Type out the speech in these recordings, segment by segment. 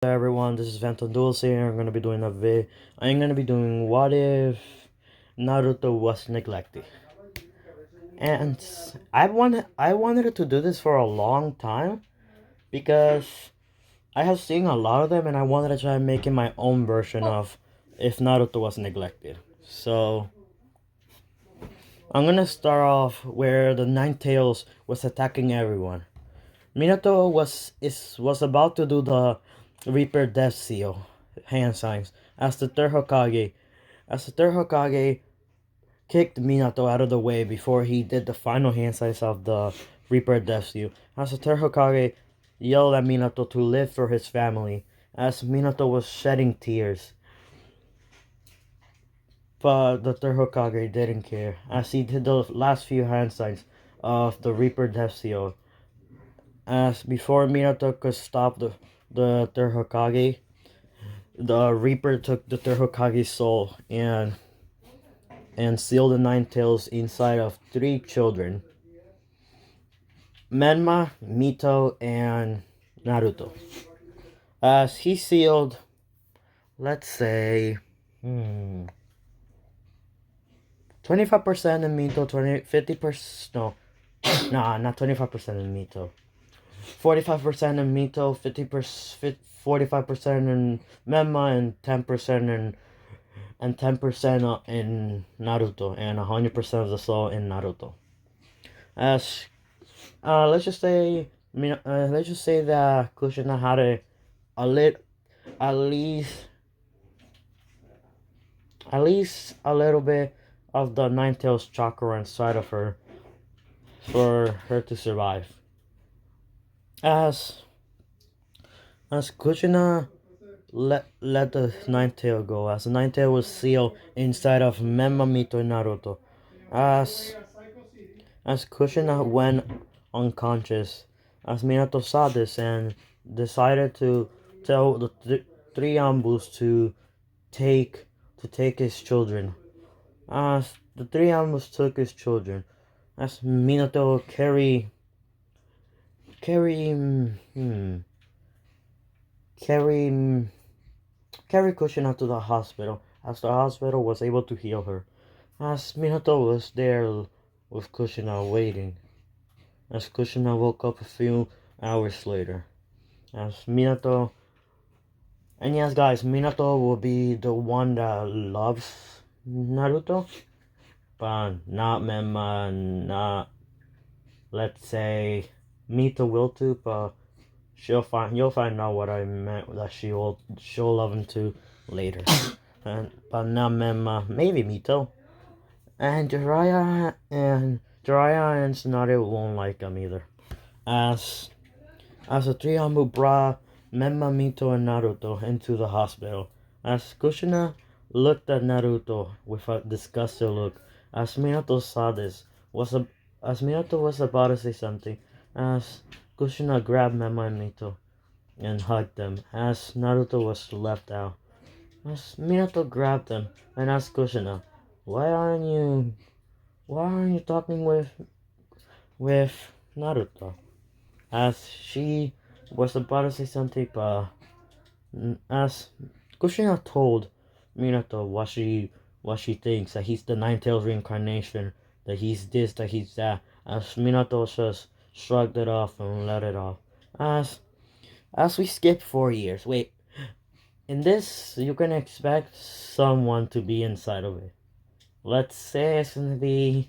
Hello everyone, this is Phantom Duels here. I'm gonna be doing what if Naruto was neglected. And I wanted to do this for a long time because I have seen a lot of them and I wanted to try making my own version of if Naruto was neglected. So I'm gonna start off where the Nine Tails was attacking everyone. Minato was about to do the Reaper Death Seal hand signs as the third Hokage. As the third Hokage kicked Minato out of the way before he did the final hand signs of the Reaper Death Seal. As the third Hokage yelled at Minato to live for his family, as Minato was shedding tears. But the third Hokage didn't care, as he did the last few hand signs of the Reaper Death Seal. As before Minato could stop the third Hokage, the Reaper took the third Hokage's soul and sealed the Nine Tails inside of three children: Menma, Mito, and Naruto. As he sealed, let's say, 25% in Mito, 50%, no, nah, not 25% in Mito. 45% in Mito, 50%, 45% in Menma, and 10% in 10% in Naruto, and 100% of the soul in Naruto. As let's just say, let's just say that Kushina had a lit, at least, at least a little bit of the Nine Tails chakra inside of her for her to survive. As Kushina let the Nine Tail go, as the Nine Tail was sealed inside of Menma, Mito, and Naruto. As Kushina went unconscious, as Minato saw this and decided to tell the three Ambus to take his children. As the three Ambus took his children, as Minato carry carry carry Kushina to the hospital, as the hospital was able to heal her. As Minato was there with Kushina waiting, as Kushina woke up a few hours later. As Minato, and yes, guys, Minato will be the one that loves Naruto, but not Menma, not, let's say, Mito will too, but you'll find out what I meant, that she'll love him too later. But not Menma, maybe Mito. And Jiraiya and Tsunade won't like him either. As the three Ambu brought Menma, Mito, and Naruto into the hospital. As Kushina looked at Naruto with a disgusted look, as Minato saw this, as Minato was about to say something, as Kushina grabbed Menma and Mito and hugged them, as Naruto was left out. As Minato grabbed them and asked Kushina, why aren't you talking with Naruto?" As she was about to say something, but as Kushina told Minato what she thinks, that he's the Nine Tails reincarnation, that he's this, that he's that, as Minato just shrugged it off and let it off. As we skip 4 years, wait, in this you can expect someone to be inside of it. Let's say be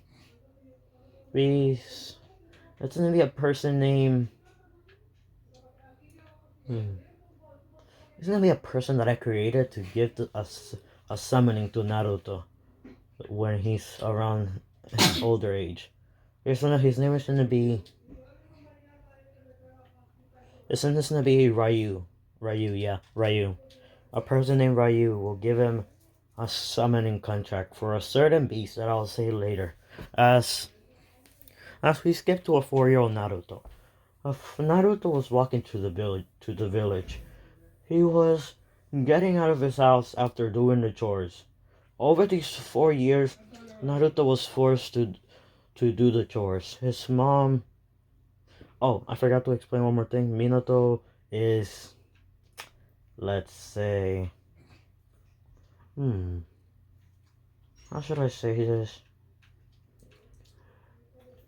it's gonna be a person named It's gonna be a person that I created to give a summoning to Naruto when he's around his older age. His name is gonna be. His name is gonna be Ryu. Ryu, yeah, Ryu. A person named Ryu will give him a summoning contract for a certain beast that I'll say later. As we skip to a 4-year-old Naruto. Naruto was walking to the village. He was getting out of his house after doing the chores. Over these 4 years, Naruto was forced to do the chores. His mom. Oh, I forgot to explain one more thing. Minato is let's say, how should I say this?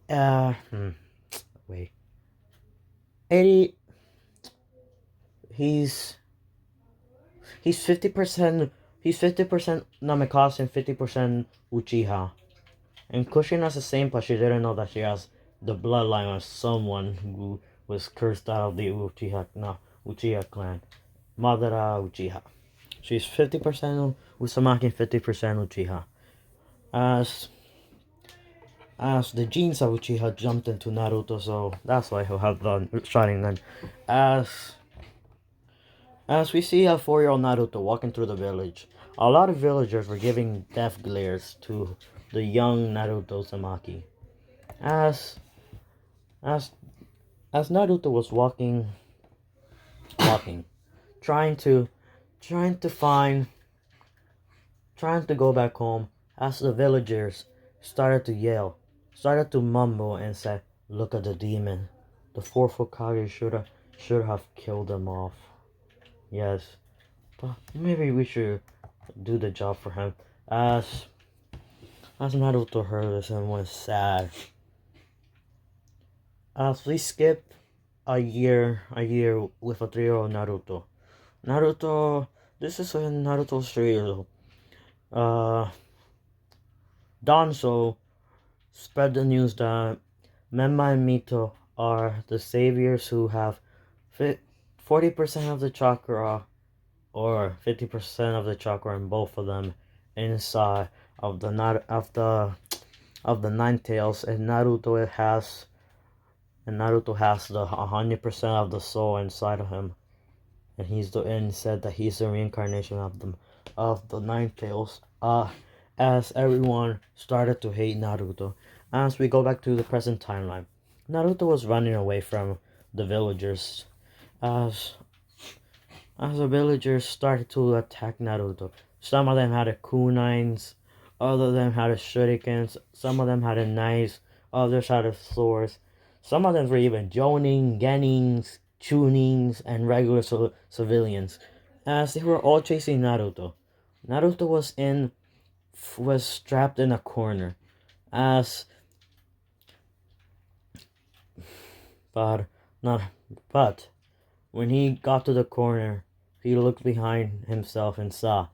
Uh, hmm, wait. 80, he's, he's 50%, he's 50% Namikaze and 50% Uchiha. And Kushina has the same, but she didn't know that she has the bloodline of someone who was cursed out of the Uchiha clan. Madara Uchiha. She's 50% Uzumaki and 50% Uchiha. As the genes of Uchiha jumped into Naruto, so that's why he'll have the Sharingan. As as we see a 4-year-old Naruto walking through the village, a lot of villagers were giving death glares to the young Naruto Uzumaki. As as as Naruto was walking, trying to trying to find trying to go back home, as the villagers started to yell, started to mumble and say, "Look at the demon. The fourth Hokage should have killed them off." Yes, but maybe we should do the job for him. As Naruto heard this and was sad. As we skip a year with a 3-year-old Naruto. Naruto, this is when Naruto's 3 years old. Uh, Danzo spread the news that Memma and Mito are the saviors who have 40% of the chakra or 50% of the chakra in both of them inside of the nine tails, and Naruto has the 100% of the soul inside of him, and said that he's the reincarnation of the nine tails. As everyone started to hate Naruto. As we go back to the present timeline, Naruto was running away from the villagers. As as the villagers started to attack Naruto, some of them had kunais, other of them had shurikens, some of them had knives, others had swords. Some of them were even jonin, genins, chunins, and regular civilians. As they were all chasing Naruto, Naruto was trapped in a corner. As but not but when he got to the corner, he looked behind himself and saw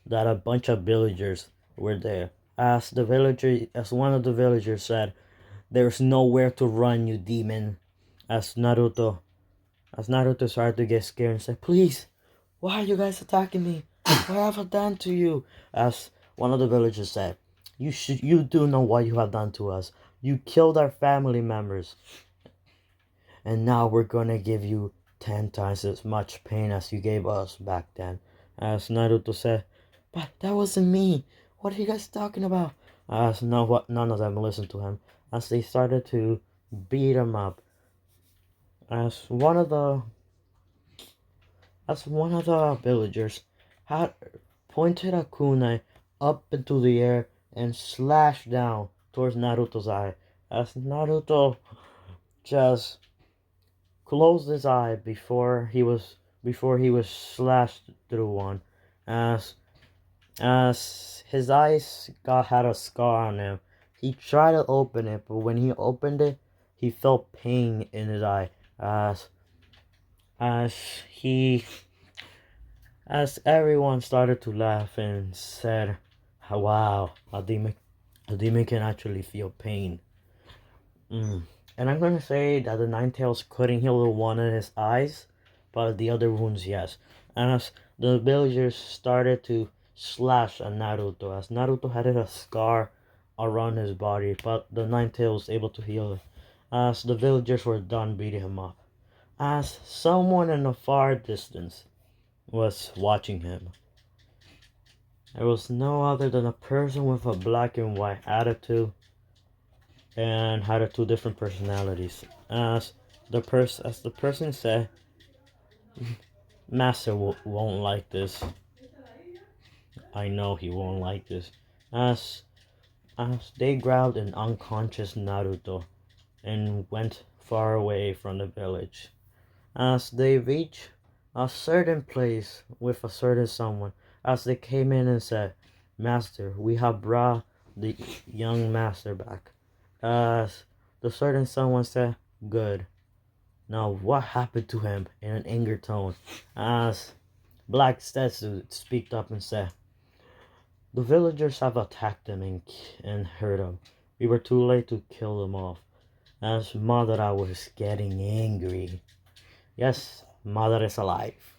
that a bunch of villagers were there. As one of the villagers said, "There's nowhere to run, you demon." As Naruto, as Naruto started to get scared and said, "Please, why are you guys attacking me? What have I done to you?" As one of the villagers said, you do know what you have done to us. You killed our family members, and now we're gonna give you 10 times as much pain as you gave us back then." As Naruto said, "But that wasn't me. What are you guys talking about?" As none of them listened to him, as they started to beat him up. As one of the villagers had pointed a kunai up into the air and slashed down towards Naruto's eye. As Naruto just closed his eye before he was slashed through one. As his eyes had a scar on him. He tried to open it, but when he opened it, he felt pain in his eye. As as he as everyone started to laugh and said, "Wow, a demon can actually feel pain." And I'm gonna say that the Nine Tails couldn't heal the one in his eyes, but the other wounds, yes. And as the villagers started to slash at Naruto, as Naruto had a scar around his body, but the Nine Tails was able to heal it. As the villagers were done beating him up, as someone in the far distance was watching him. It was no other than a person with a black and white attitude and had two different personalities. As the person said, "Master won't like this. I know he won't like this." As they grabbed an unconscious Naruto and went far away from the village. As they reached a certain place with a certain someone. As they came in and said, "Master, we have brought the young master back." As the certain someone said, "Good. Now what happened to him?" in an anger tone. As Black Statue speaked up and said, "The villagers have attacked him and hurt him. We were too late to kill them off." As Madara was getting angry. Yes, Mother is alive.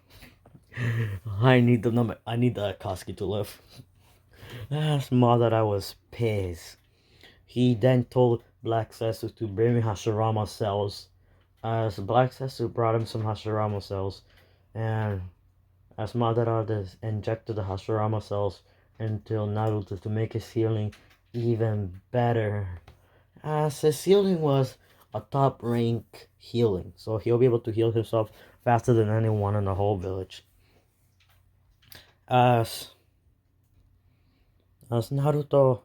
I need the number. I need the Koski to live. As Madara was pissed. He then told Black Setsu to bring me Hashirama cells. As Black Setsu brought him some Hashirama cells, and as Madara injected the Hashirama cells until Naruto to make his healing even better. As his healing was a top rank healing, so he'll be able to heal himself faster than anyone in the whole village. As as Naruto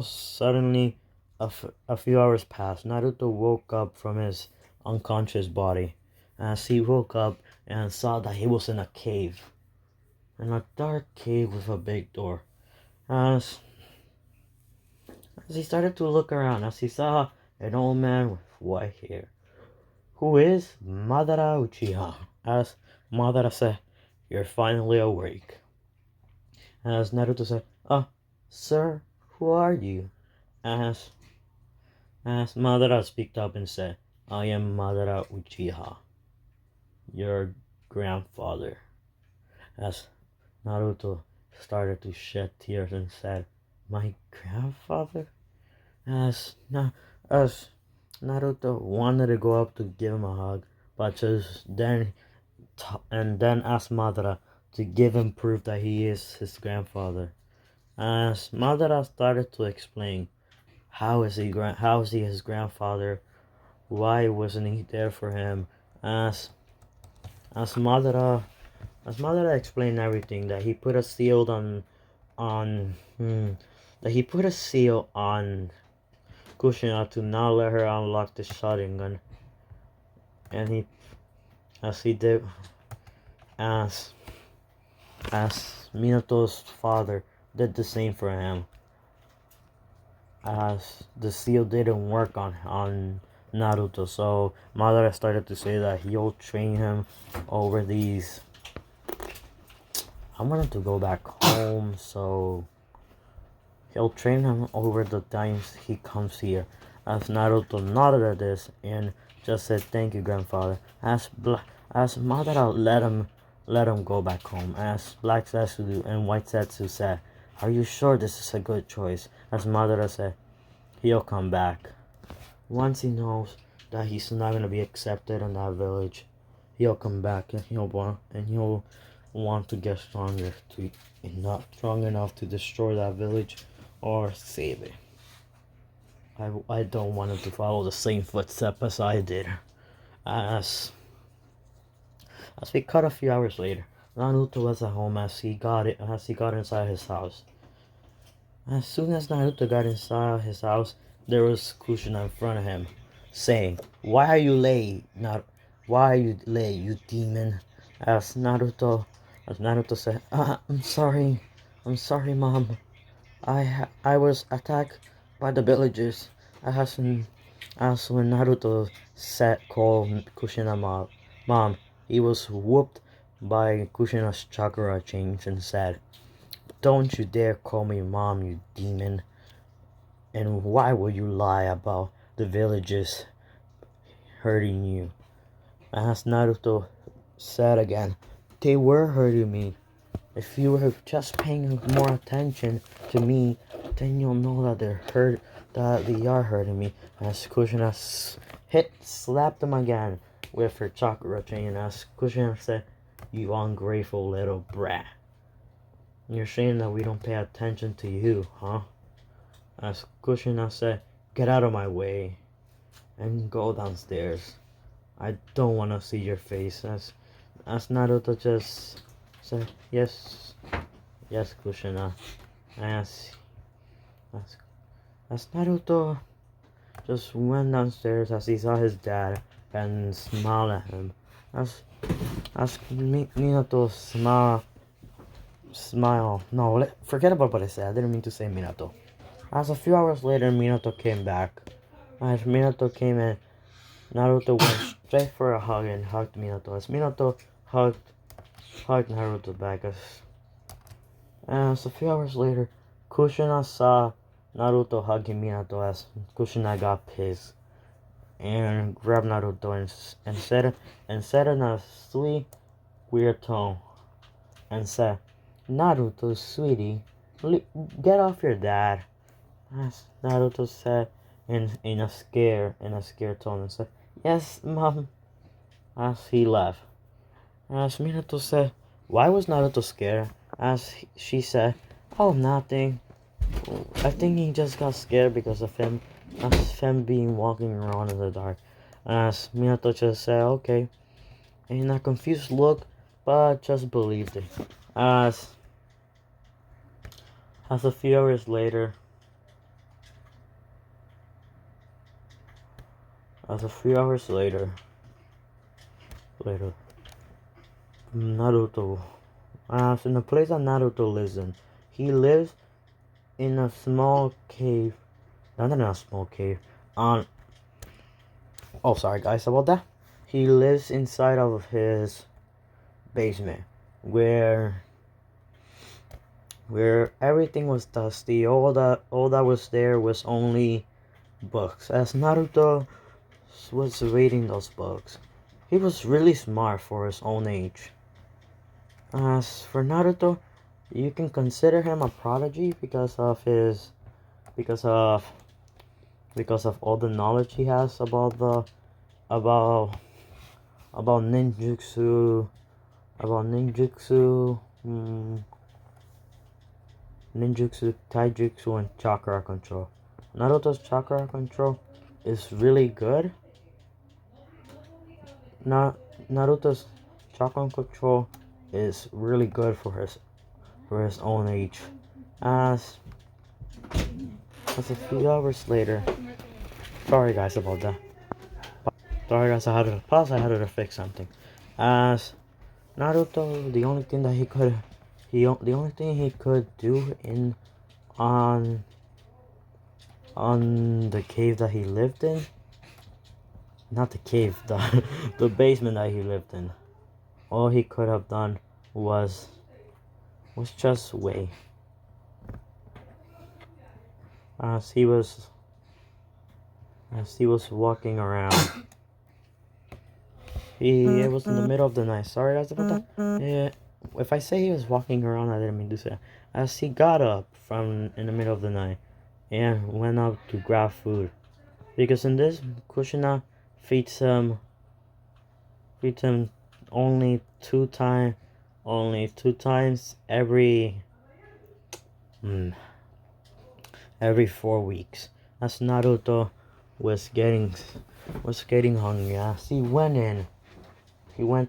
suddenly a few hours passed. Naruto woke up from his unconscious body. As he woke up and saw that he was in a cave, in a dark cave with a big door. As as he started to look around, as he saw an old man with white hair, who is Madara Uchiha. As Madara said, "You're finally awake." As Naruto said, sir, who are you?" As Madara speaked up and said, "I am Madara Uchiha, your grandfather." As Naruto started to shed tears and said, "My grandfather?" As as Naruto wanted to go up to give him a hug, but just then asked Madara to give him proof that he is his grandfather. As Madara started to explain how is he his grandfather, why wasn't he there for him, as as Madara explained everything, that he put a seal on that he put a seal on Kushina to not let her unlock the Sharingan, and he as he did as Minato's father did the same for him. As the seal didn't work on Naruto, so Madara started to say that he'll train him over these. I wanted to go back home, so he'll train him over the times he comes here. As Naruto nodded at this and just said, "Thank you, grandfather." As Madara let him go back home. As Black Setsu and White Setsu said, "Are you sure this is a good choice?" As Madara said, "He'll come back. Once he knows that he's not gonna be accepted in that village, he'll come back and he'll want to get stronger, to not strong enough to destroy that village or save it." I don't want him to follow the same footsteps as I did. As we cut a few hours later, Naruto was at home as he got inside his house. As soon as Naruto got inside his house, there was Kushina in front of him, saying, "Why are you late? Why are you late, you demon?" As Naruto said, I'm sorry, Mom. I was attacked by the villagers." As when Naruto called Kushina mom, he was whooped by Kushina's chakra change and said, "Don't you dare call me mom, you demon. And why would you lie about the villagers hurting you?" As Naruto said again, "They were hurting me. If you were just paying more attention to me, then you'll know that they are hurting me." As Kushina slapped him again with her chakra chain. As Kushina said, "You ungrateful little brat. You're saying that we don't pay attention to you, huh?" As Kushina said, "Get out of my way and go downstairs. I don't want to see your face." As Naruto just said, yes, Kushina." As Naruto just went downstairs, as he saw his dad and smiled at him. As As Minato smile. No, forget about what I said. I didn't mean to say Minato. As a few hours later, Minato came back. As Minato came in, Naruto went straight for a hug and hugged Minato. As Minato hugged Naruto back. As a few hours later, Kushina saw Naruto hugging Minato. As Kushina got pissed and grabbed Naruto and said in a sweet, weird tone and said, "Naruto, sweetie, get off your dad." As Naruto said in a scared tone and said, "Yes, mom." As he left. As Minato said, "Why was Naruto scared?" As she said, "Oh, nothing. I think he just got scared because of him being walking around in the dark." As Minato just said, "Okay," in a confused look, but just believed it. As as a few hours later, as a few hours later, Naruto, as in the place that Naruto lives in, he lives in a small cave. Not in a small cave. On Oh, sorry guys about that. He lives inside of his basement, where everything was dusty. All that was there was only books. As Naruto was reading those books, he was really smart for his own age. As for Naruto, you can consider him a prodigy because of because of all the knowledge he has about about ninjutsu, about ninjutsu, ninjutsu, taijutsu, and chakra control. Naruto's chakra control is really good. Naruto's chakra control is really good for his own age. As as a few hours later, sorry guys about that. Sorry guys, I had to pause. I had to fix something. As Naruto, the only thing he could do on on the cave that he lived in, not the cave, the basement that he lived in. All he could have done was just wait. As he was walking around, it was in the middle of the night. Sorry guys about that. Yeah, if I say he was walking around, I didn't mean to say that. As he got up from in the middle of the night and went up to grab food, because in this, Kushina feeds him only two times every 4 weeks. As Naruto was getting hungry. As he went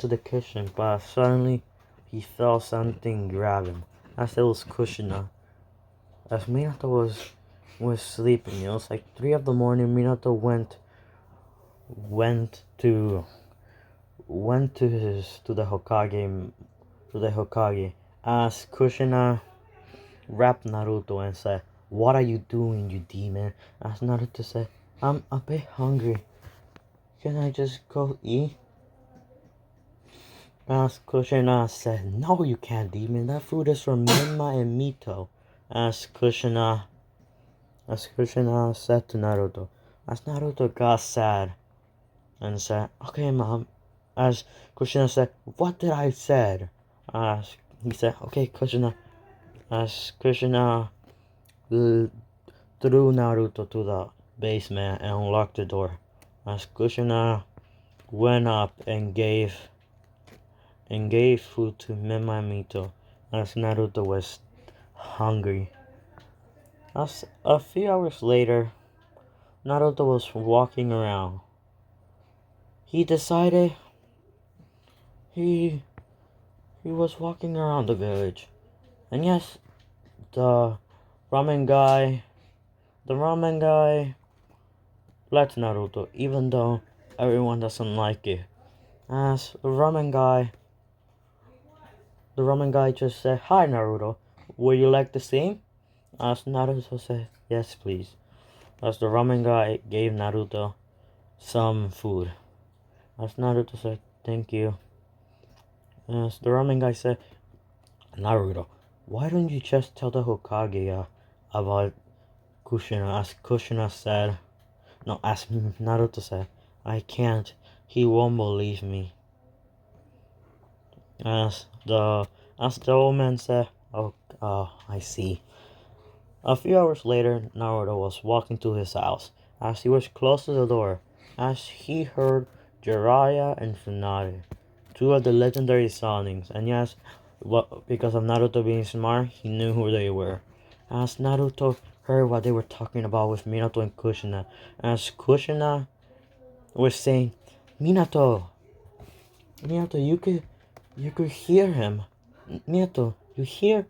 to the kitchen, but suddenly he felt something grab him. As it was Kushina. As Minato was sleeping, it was like 3 a.m. Minato went to the Hokage. As Kushina rapped Naruto and said, "What are you doing, you demon?" As Naruto said, "I'm a bit hungry. Can I just go eat?" As Kushina said, "No, you can't, demon. That food is from Minma and Mito." As Kushina said to Naruto. As Naruto got sad and said, "Okay, mom." As Kushina said, "What did I said?" As he said, "Okay, Kushina." As Kushina threw Naruto to the basement and unlocked the door. As Kushina went up and gave food to Minma and Mito. As Naruto was hungry. As a few hours later, Naruto was walking around. He decided he was walking around the village. And yes, the ramen guy likes Naruto, even though everyone doesn't like it. As the ramen guy the ramen guy just said, "Hi Naruto, would you like the same?" As Naruto said, "Yes, please." As the ramen guy gave Naruto some food. As Naruto said, "Thank you." As the ramen guy said, "Naruto, why don't you just tell the Hokage about Kushina?" As Kushina said, no, as Naruto said, "I can't. He won't believe me." As the old man said, "Oh, I see." A few hours later, Naruto was walking to his house. As he was close to the door, as he heard Jiraiya and Tsunade, two of the legendary Sonings, and yes, because of Naruto being smart, he knew who they were. As Naruto heard what they were talking about with Minato and Kushina, as Kushina was saying, "Minato, Minato, you could hear him. Minato, you hear?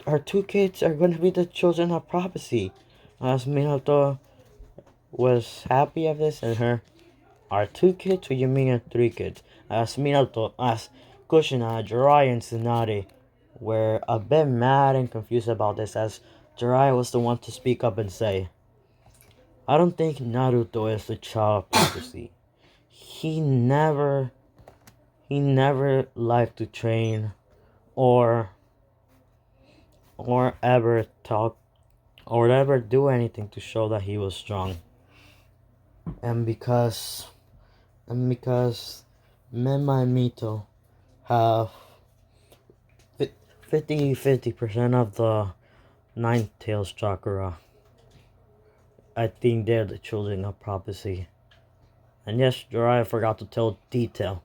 Our two kids are going to be the children of prophecy." As Minato was happy of this and her, "Our two kids? What you mean our three kids?" As Minato, as Kushina, Jiraiya, and Tsunade were a bit mad and confused about this, as Jiraiya was the one to speak up and say, "I don't think Naruto is the child of prophecy. He never, he never liked to train or ever talk or ever do anything to show that he was strong. And because Menma and Mito have 50% of the Nine Tails chakra, I think they're the children of prophecy." And yes, Jiraiya forgot to tell detail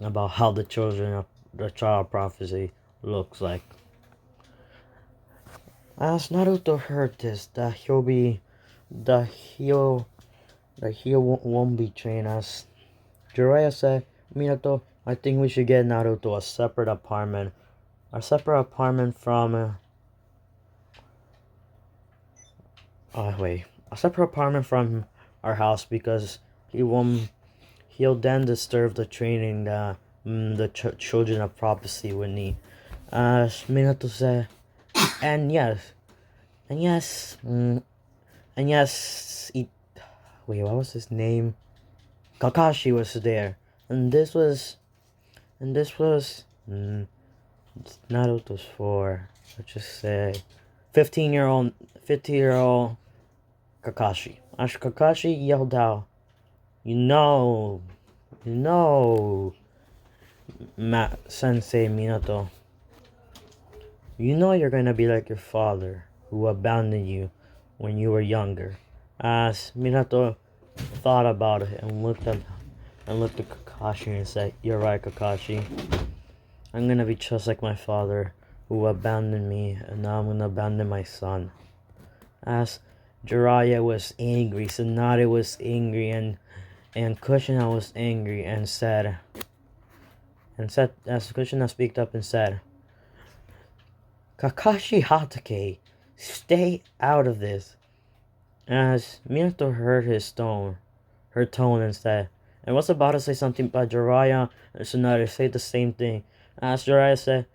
about how the children of the child of prophecy looks like. As Naruto heard this, that he'll won't be trained. As Jiraiya said, "Minato, I think we should get Naruto a separate apartment. A separate apartment from a separate apartment from our house, because he'll then disturb the training that the children of prophecy would need." As Minato said, and yes, and yes, and yes, what was his name? Kakashi was there, and this was Naruto's four. Let's just say 15-year-old, 50-year-old Kakashi. As Kakashi yelled out, "You know, you know, Sensei Minato, you know you're gonna be like your father, who abandoned you when you were younger." As Minato thought about it and looked at Kakashi and said, "You're right, Kakashi. I'm gonna be just like my father, who abandoned me, and now I'm gonna abandon my son." As Jiraiya was angry, Tsunade was angry, and Kushina was angry and said, as Kushina speaked up and said, "Kakashi Hatake, stay out of this." As Minato heard her tone and said, and was about to say something, but Jiraiya and Tsunade said the same thing. As Jiraiya said,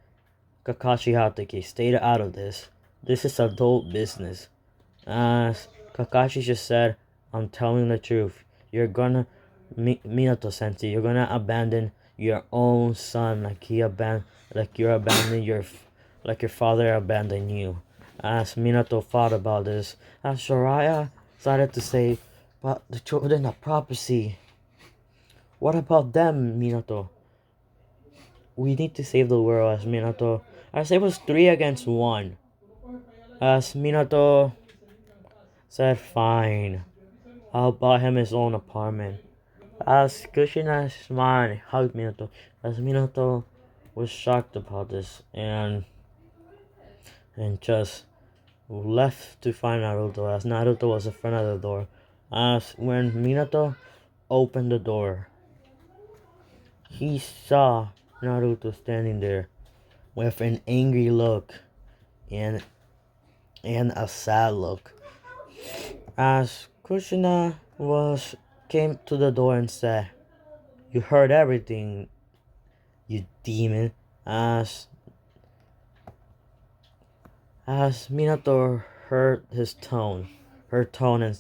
"Kakashi Hatake, stay out of this. This is adult business." As Kakashi just said, "I'm telling the truth. You're gonna, Minato Sensei, you're gonna abandon your own son like your father abandoned you." As Minato thought about this, as Jiraiya started to say, "But the children of prophecy, what about them, Minato? We need to save the world." As Minato, as it was 3 against 1. As Minato said, "Fine, I'll buy him his own apartment." As Kushina smiled, hugged Minato. As Minato was shocked about this and just left to find Naruto, as Naruto was in front of the door. As when Minato opened the door, he saw Naruto standing there with an angry look and a sad look. As Kushina came to the door and said, "You heard everything, you demon." As Minato heard her tone,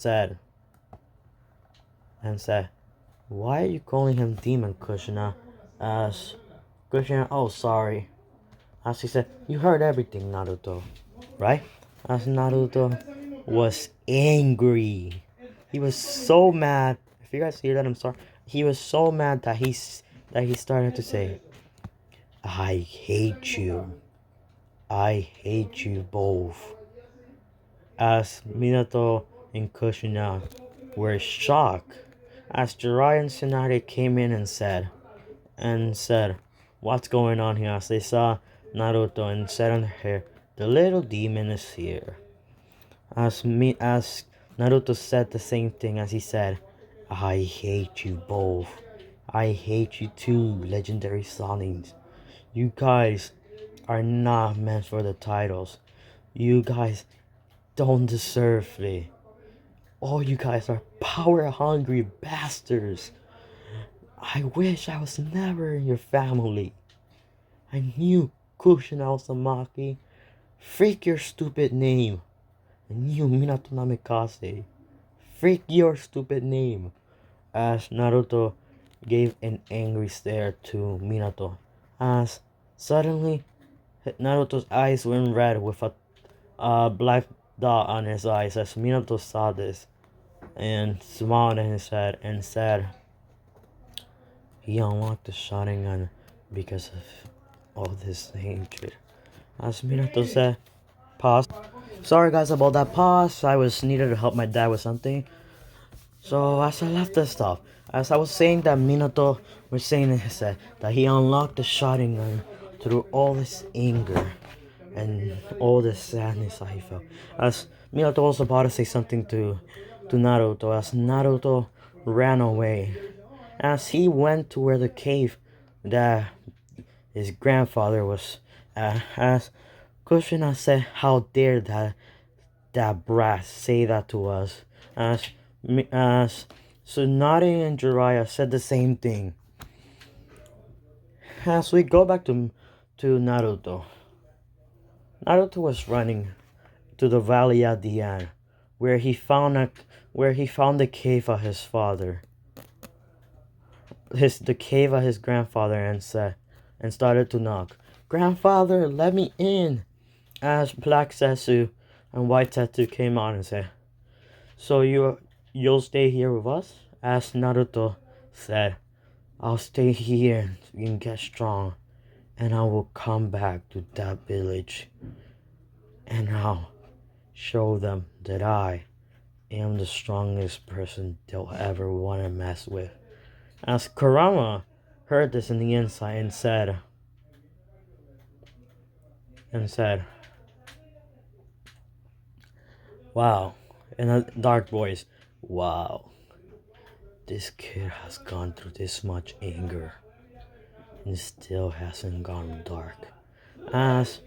and said, "Why are you calling him Demon, Kushina?" As Kushina, "Oh, sorry." As he said, "You heard everything, Naruto, right?" As Naruto was angry. He was so mad. If you guys hear that, I'm sorry. He was so mad that he started to say, "I hate you. I hate you both." As Minato and Kushina were shocked, as Jiraiya and Tsunade came in and said, "What's going on here?" As they saw Naruto and said on their hair, "The little demon is here." As Naruto said the same thing as he said, "I hate you both. I hate you too, legendary Sonins. You guys are not meant for the titles. You guys don't deserve it. All you guys are power hungry bastards. I wish I was never in your family. I knew Kushina Uzumaki. Freak your stupid name. I knew Minato Namikaze. Freak your stupid name." As Naruto gave an angry stare to Minato. As suddenly Naruto's eyes went red with a black dot on his eyes as Minato saw this and smiled in his head and said, "He unlocked the Sharingan because of all this hatred." As Minato said, pause. Sorry guys about that pause. I was needed to help my dad with something. So as I left this stuff, as I was saying that Minato was saying in his head that he unlocked the Sharingan through all this anger and all this sadness that he felt. As Minato was about to say something to Naruto, as Naruto ran away, as he went to where the cave that his grandfather was at, as Kushina said, "How dare that brat say that to us?" As as Tsunade and Jiraiya said the same thing. As we go back to Naruto, Naruto was running to the valley at the end, where he found the cave of his father, the cave of his grandfather, and started to knock. "Grandfather, let me in!" As Black Setsu and White Tattoo came on and said, "So you'll stay here with us?" As Naruto said, "I'll stay here and get strong, and I will come back to that village, and I'll show them that I am the strongest person they'll ever want to mess with." As Kurama heard this in the inside and said, "Wow," in a dark voice, "Wow, this kid has gone through this much anger and still hasn't gone dark." As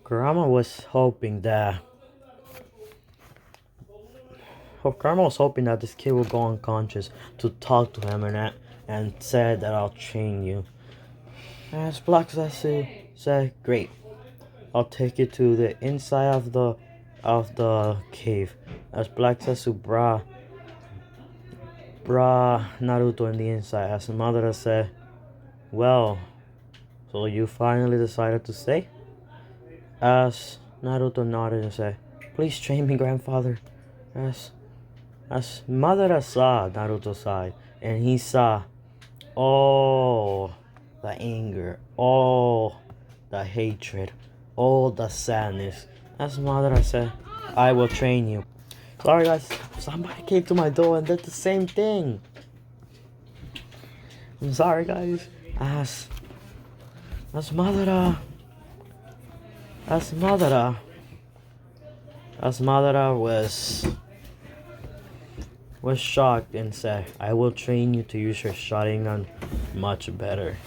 Kurama was hoping that this kid would go unconscious to talk to him and said that, "I'll train you." As Black Zetsu said, "Great, I'll take you to the inside of the cave." As Black Zetsu brought Naruto in the inside, as Madara said, "Well, so you finally decided to stay?" As Naruto nodded and said, "Please train me, grandfather." As Madara saw Naruto's side, and he saw all the anger, all the hatred, all the sadness, as Madara said, "I will train you." Sorry guys, somebody came to my door and did the same thing. I'm sorry guys. As as Madara as Madara as Madara was shocked and said, "I will train you to use your Sharingan much better.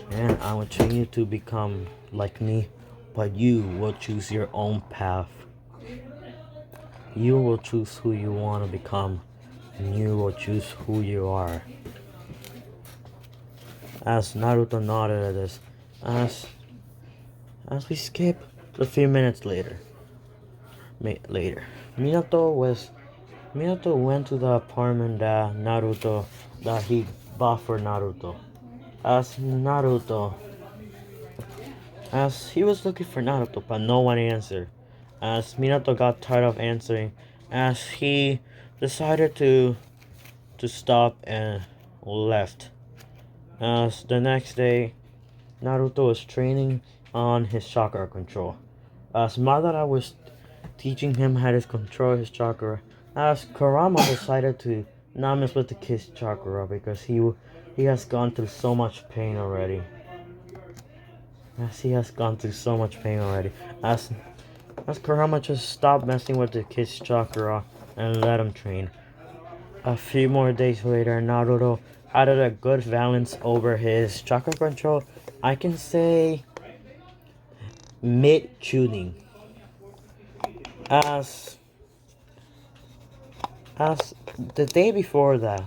And I will train you to become like me, but you will choose your own path. You will choose who you want to become, and you will choose who you are." As Naruto nodded at this, as As we skip a few minutes later, later, Minato was Minato went to the apartment that he bought for Naruto. As Naruto, as he was looking for Naruto, but no one answered. As Minato got tired of answering, as he decided to stop and left. As the next day, Naruto was training on his chakra control. As Madara was teaching him how to control his chakra, as Kurama decided to not mess with the kid's chakra because he has gone through so much pain already. As he has gone through so much pain already. As Kurama just stopped messing with the kid's chakra and let him train. A few more days later, Naruto added a good balance over his chakra control. I can say mid-tuning. As as the day before that,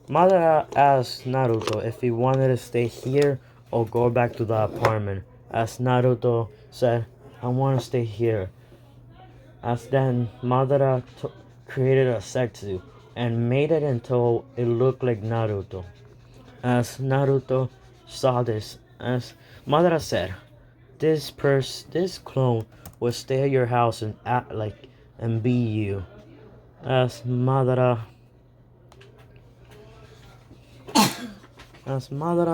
Madara asked Naruto if he wanted to stay here or go back to the apartment. As Naruto said, I want to stay here. As then Madara created a setsu and made it until it looked like Naruto. As Naruto saw this, as Madara said, this clone will stay at your house and act like and be you. As Madara smiled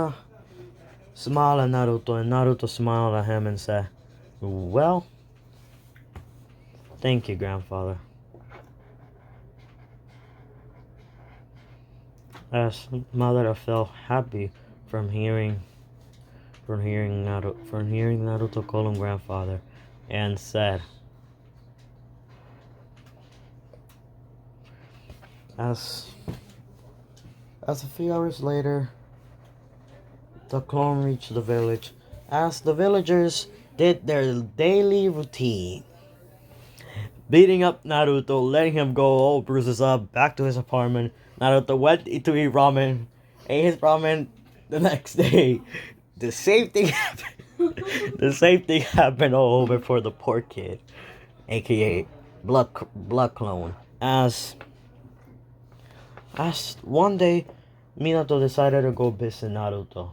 at Naruto and Naruto smiled at him and said, well, thank you, grandfather. As Madara felt happy from hearing Naruto call him grandfather, and said, as a few hours later, the clone reached the village. As the villagers did their daily routine, beating up Naruto, letting him go all bruises up, back to his apartment. Naruto went to eat ramen, ate his ramen the next day. The same thing happened. The same thing happened all over for the poor kid, aka blood clone. As one day, Minato decided to go visit Naruto.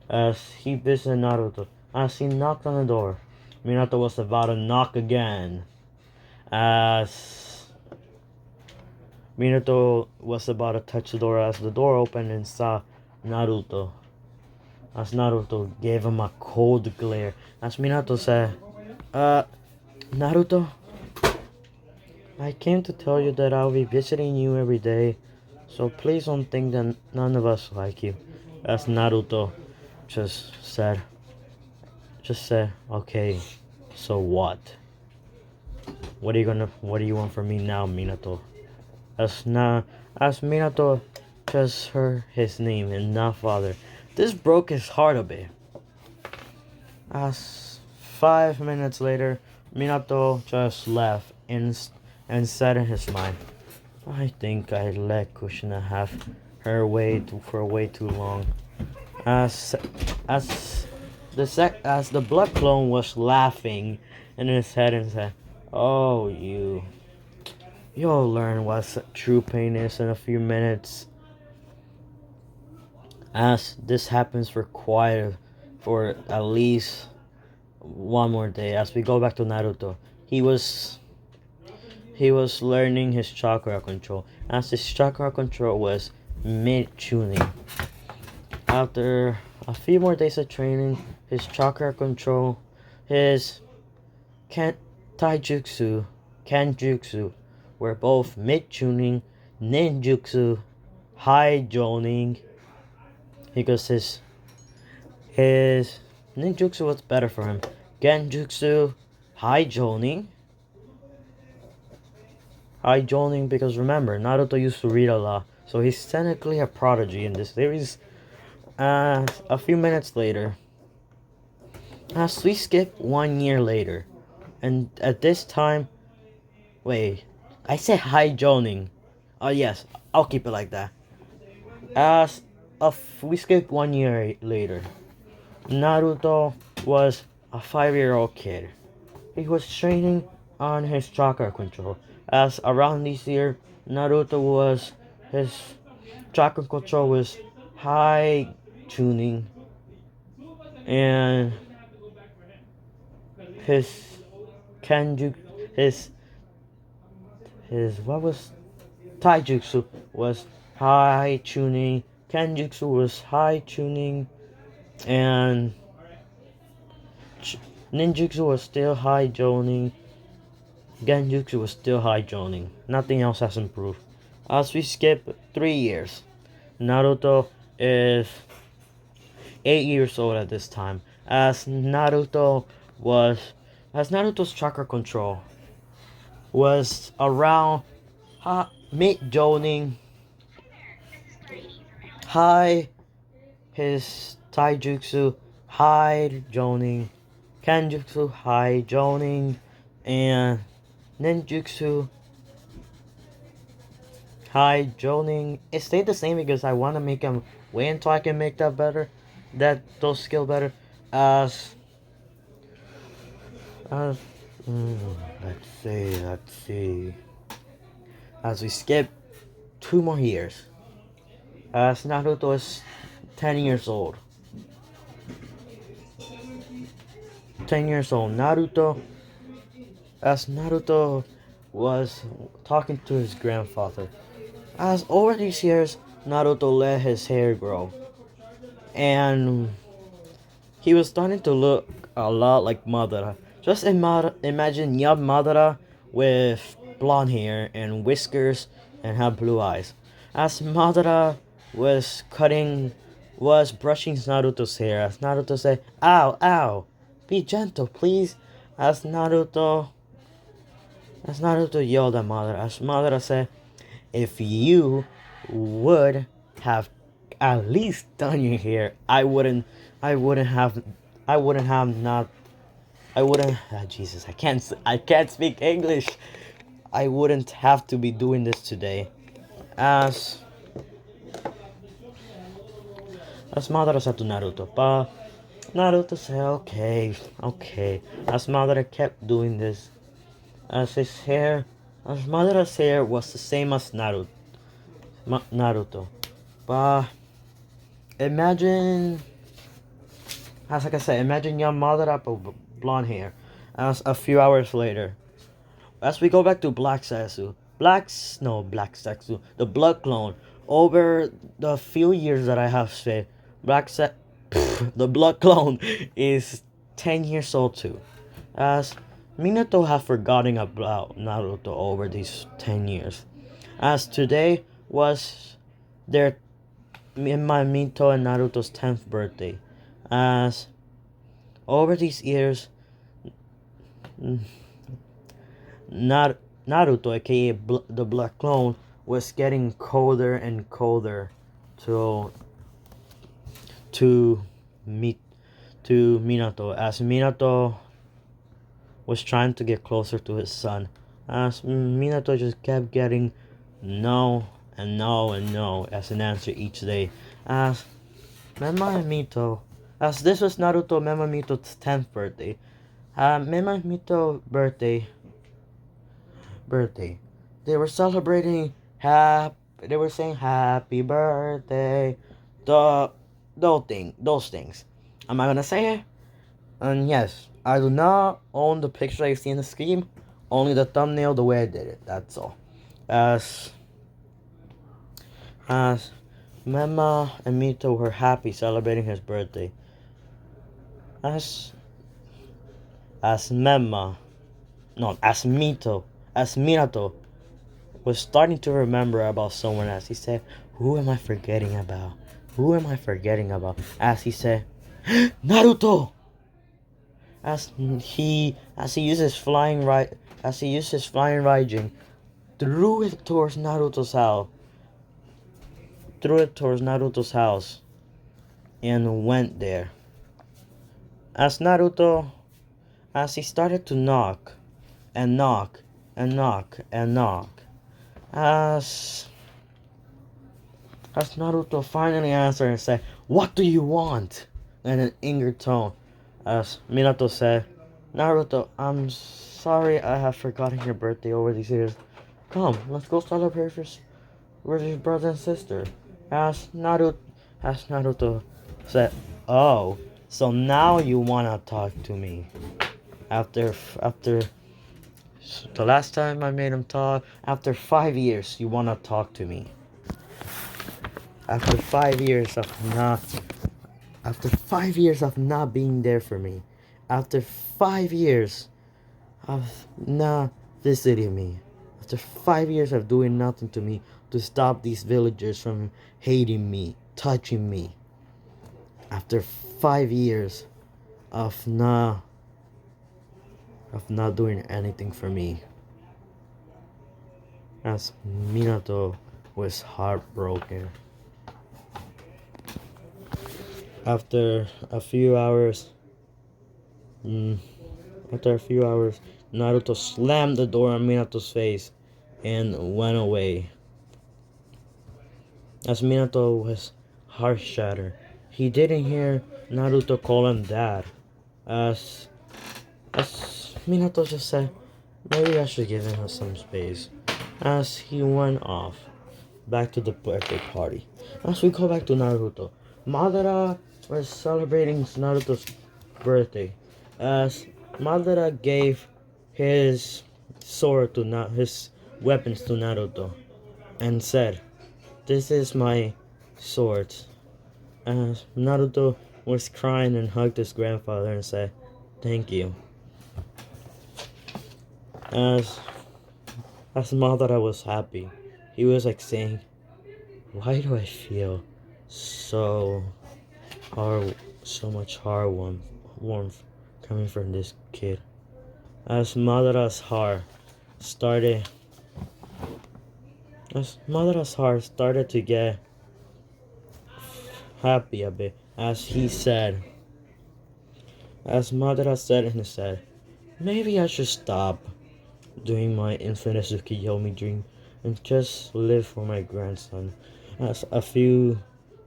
As he visited Naruto, as he knocked on the door, Minato was about to knock again. As Minato was about to touch the door, as the door opened and saw Naruto. As Naruto gave him a cold glare. As Minato said, Naruto, I came to tell you that I'll be visiting you every day, so please don't think that none of us like you. As Naruto just said, okay, so what? What do you want from me now, Minato? As Minato just heard his name and not father. This broke his heart a bit. As 5 minutes later, Minato just left and said in his mind, I think I let Kushina have her way for way too long. As the blood clone was laughing in his head and said, oh, you'll learn what true pain is in a few minutes. As this happens for at least one more day. As we go back to Naruto, he was learning his chakra control. As his chakra control was mid-tuning. After a few more days of training, his chakra control, his taijutsu, kanjutsu were both mid-tuning, ninjutsu, high-joning, because his ninjutsu was better for him. Genjutsu, high-joning because remember, Naruto used to read a lot, so he's technically a prodigy in this series. A few minutes later, as we skip 1 year later, and at this time, wait, I said high-joning. Oh yes, I'll keep it like that. As we skip 1 year later, Naruto was a 5-year-old kid. He was training on his chakra control. As around this year, Naruto was his chakra control was high tuning, and his Kenju his what was Taijutsu was high tuning, Kenjutsu was high tuning, and Ninjutsu was still high joning, Genjutsu was still high joning. Nothing else has improved. As we skip 3 years, Naruto is 8 years old at this time. As Naruto's chakra control was around mid joning, high his taijutsu high joning, kenjutsu high joning, and ninjutsu high joning. It stayed the same because I want to make him wait until I can make that better, those skill better. As as let's see. As we skip 2 more years, as Naruto is 10 years old. 10 years old. Naruto was talking to his grandfather. As over these years, Naruto let his hair grow. And he was starting to look a lot like Madara. Just imagine young Madara with blonde hair and whiskers and have blue eyes. As Madara was brushing Naruto's hair, as Naruto said, "Ow, ow, be gentle, please." As Naruto yelled at Madara, as Madara said, "If you would have at least done your hair, I wouldn't have, I wouldn't have not, I wouldn't. Jesus, I can't speak English. I wouldn't have to be doing this today." As Madara said to Naruto, but Naruto said, "Okay, okay." As Madara kept doing this, as Madara's hair was the same as Naruto. But imagine, as like I said, imagine young Madara with blonde hair. As a few hours later, as we go back to Black Setsu, Black Setsu, the Blood Clone. Over the few years that I have spent, the Blood Clone is 10 years old too. As Minato have forgotten about Naruto over these 10 years. As today was their Minato and Naruto's 10th birthday. As over these years, Naruto, aka the Black Clone, was getting colder and colder to to meet to Minato, as Minato was trying to get closer to his son. As Minato just kept getting no and no and no as an answer each day. As Mito, as this was Naruto Mito's 10th birthday. Mito birthday. They were celebrating they were saying happy birthday. The those things. Am I gonna say it? And yes, I do not own the picture I see in the screen, only the thumbnail the way I did it, that's all. As Mema and Mito were happy celebrating his birthday. As Mema no, as Minato was starting to remember about someone else. He said, "Who am I forgetting about? Who am I forgetting about?" As he said, "Naruto!" As he used his flying Raijin, threw it towards Naruto's house, and went there. As Naruto, as he started to knock, and knock, and knock, and knock, as Naruto finally answered and said, "What do you want?" in an angry tone. As Minato said, Naruto, I'm sorry I have forgotten your birthday over these years. Come, let's go celebrate with your brother and sister. As Naruto said, oh, so now you wanna talk to me. After the last time I made him talk, after 5 years, you wanna talk to me. After 5 years of not, after 5 years of not being there for me, after 5 years of not visiting me, after 5 years of doing nothing to me to stop these villagers from hating me, touching me, after 5 years of not doing anything for me, as Minato was heartbroken. After a few hours, mm, after a few hours, Naruto slammed the door on Minato's face and went away. As Minato was heart shattered, he didn't hear Naruto call him dad. As as Minato just said, maybe I should give him some space. As he went off back to the birthday party. As we go back to Naruto, Madara was celebrating Naruto's birthday. As Madara gave his sword to his weapons to Naruto and said, "This is my sword." As Naruto was crying and hugged his grandfather and said, "Thank you." As Madara was happy, he was like saying, "Why do I feel so so much heart warmth coming from this kid?" As started, Madara's heart started to get happy a bit, as Madara said in his head, maybe I should stop doing my infinite Tsukiyomi dream and just live for my grandson. As a few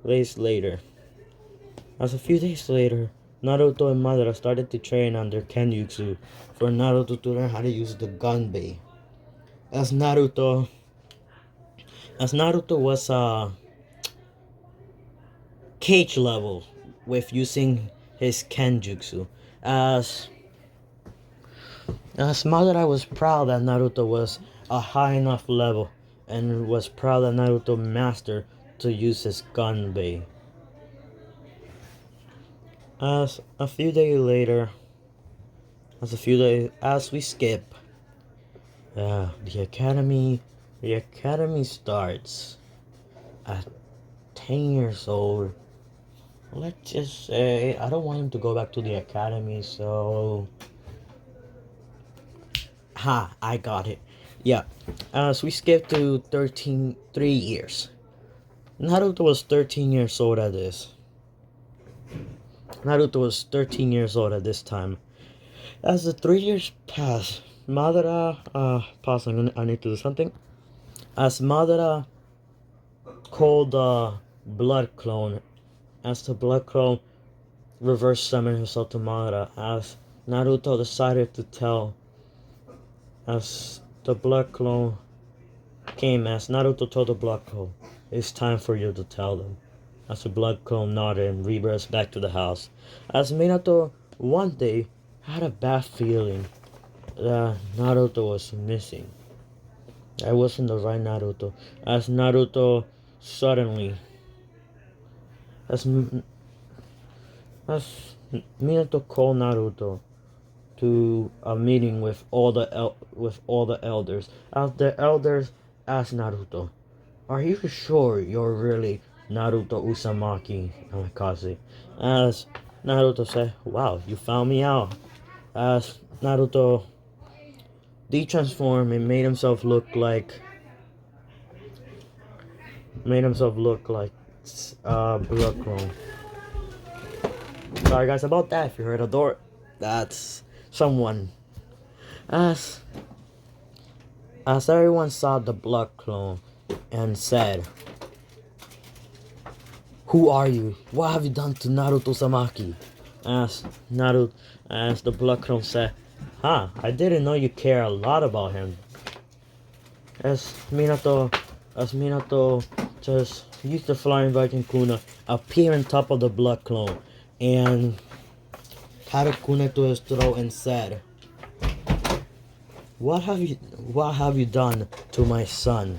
days later, Naruto and Madara started to train on their Kenjutsu for Naruto to learn how to use the Gunbei. As Naruto was cage level with using his Kenjutsu. As Madara was proud that Naruto was a high enough level and was proud that Naruto mastered to use his Gunbei. As a few days later, as we skip, the academy starts at 10 years old. Let's just say I don't want him to go back to the academy, so I got it. Yeah. As we skip to 3 years. Naruto was 13 years old at this. Naruto was 13 years old at this time. As the 3 years pass, Madara, pause, I need to do something. As Madara called the blood clone, as the blood clone reverse summoned himself to Madara, as Naruto decided to tell, as the blood clone came, as Naruto told the blood clone, it's time for you to tell them. As the blood clone nodded and reversed back to the house. As Minato one day had a bad feeling that Naruto was missing. That wasn't the right Naruto. As Naruto suddenly, as Minato called Naruto to a meeting with all the elders. As the elders asked Naruto, "Are you sure you're really Naruto Uzumaki Namikaze?" As Naruto said, "Wow, you found me out." As Naruto detransformed and made himself look like blood clone. Sorry guys about that. If you heard a door, that's someone. As everyone saw the blood clone and said, "Who are you? What have you done to Naruto Uzumaki?" As Naruto, as the Blood Clone said, "Huh, I didn't know you care a lot about him." As Minato just used the flying Viking Kuna, appear on top of the Blood Clone, and had a Kuna to his throat and said, what have you done to my son?"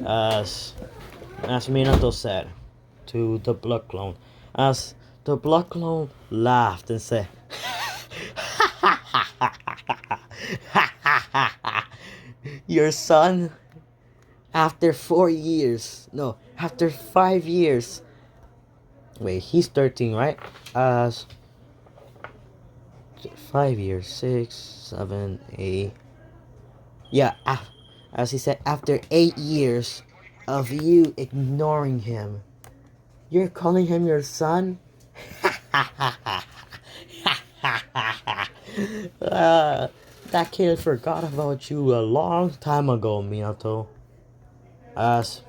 As Minato said to the Blood Clone, as the Blood Clone laughed and said, "Your son, after 4 years, no, after 5 years, wait, he's 13, right? As 5 years, 6, 7, 8, yeah, as he said, after 8 years of you ignoring him, you're calling him your son?" uh, that kid forgot about you a long time ago, Minato. As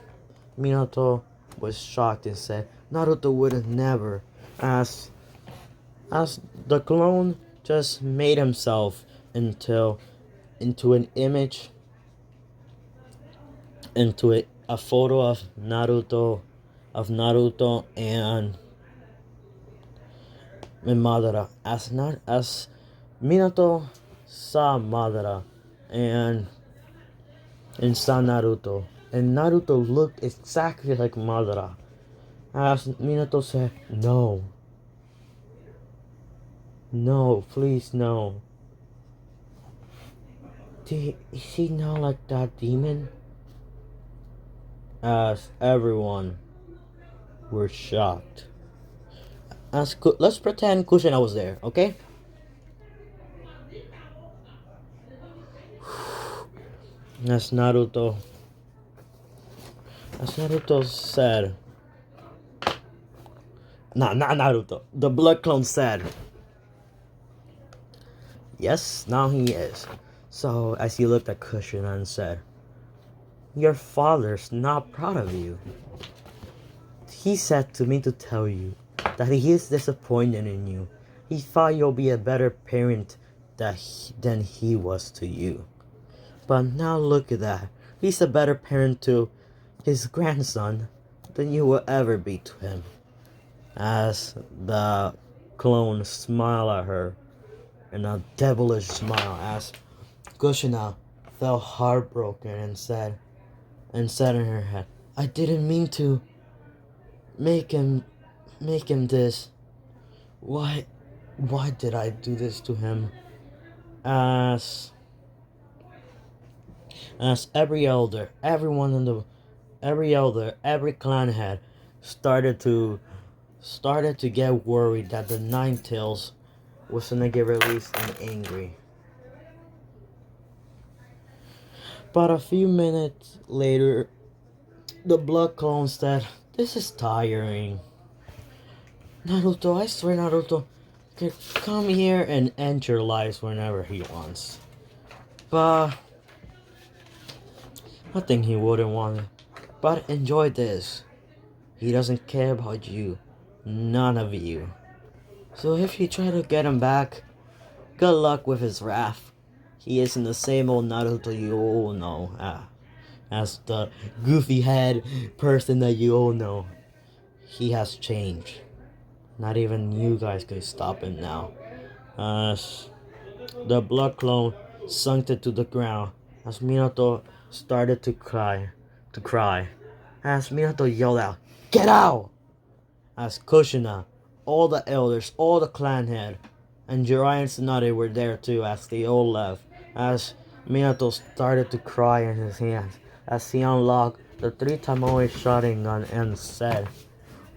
Minato was shocked and said, "Naruto would have never." As the clone just made himself into an image, into a photo of Naruto and Madara. As Minato saw Madara and saw Naruto, and Naruto looked exactly like Madara. As Minato said, "No, no, please no. Is he now like that demon?" As everyone were shocked. Let's pretend Kushina was there, okay? As Naruto, said, nah, not Naruto. The Blood Clone said, "Yes, now he is." So as he looked at Kushina and said, "Your father's not proud of you. He said to me to tell you that he is disappointed in you. He thought you'll be a better parent than he was to you. But now look at that. He's a better parent to his grandson than you will ever be to him." As the clone smiled at her in a devilish smile, as Kushina felt heartbroken and said in her head, "I didn't mean to make him this. Why did I do this to him?" As every elder, every clan head started to get worried that the Nine Tails was gonna get released and angry. But a few minutes later, the Blood Clone said, "This is tiring. Naruto, I swear Naruto can come here and end your lives whenever he wants." But I think he wouldn't want it. But enjoy this. He doesn't care about you. None of you. So if you try to get him back, good luck with his wrath. He isn't the same old Naruto you all know. As the goofy head person that you all know. He has changed. Not even you guys can stop him now. As the Blood Clone sunk it to the ground, as Minato started to cry. As Minato yelled out, "Get out!" As Kushina, all the elders, all the clan head, and Jiraiya and Tsunade were there too as they all left. As Minato started to cry in his hands, as he unlocked the 3-Tomoe Sharingan and said,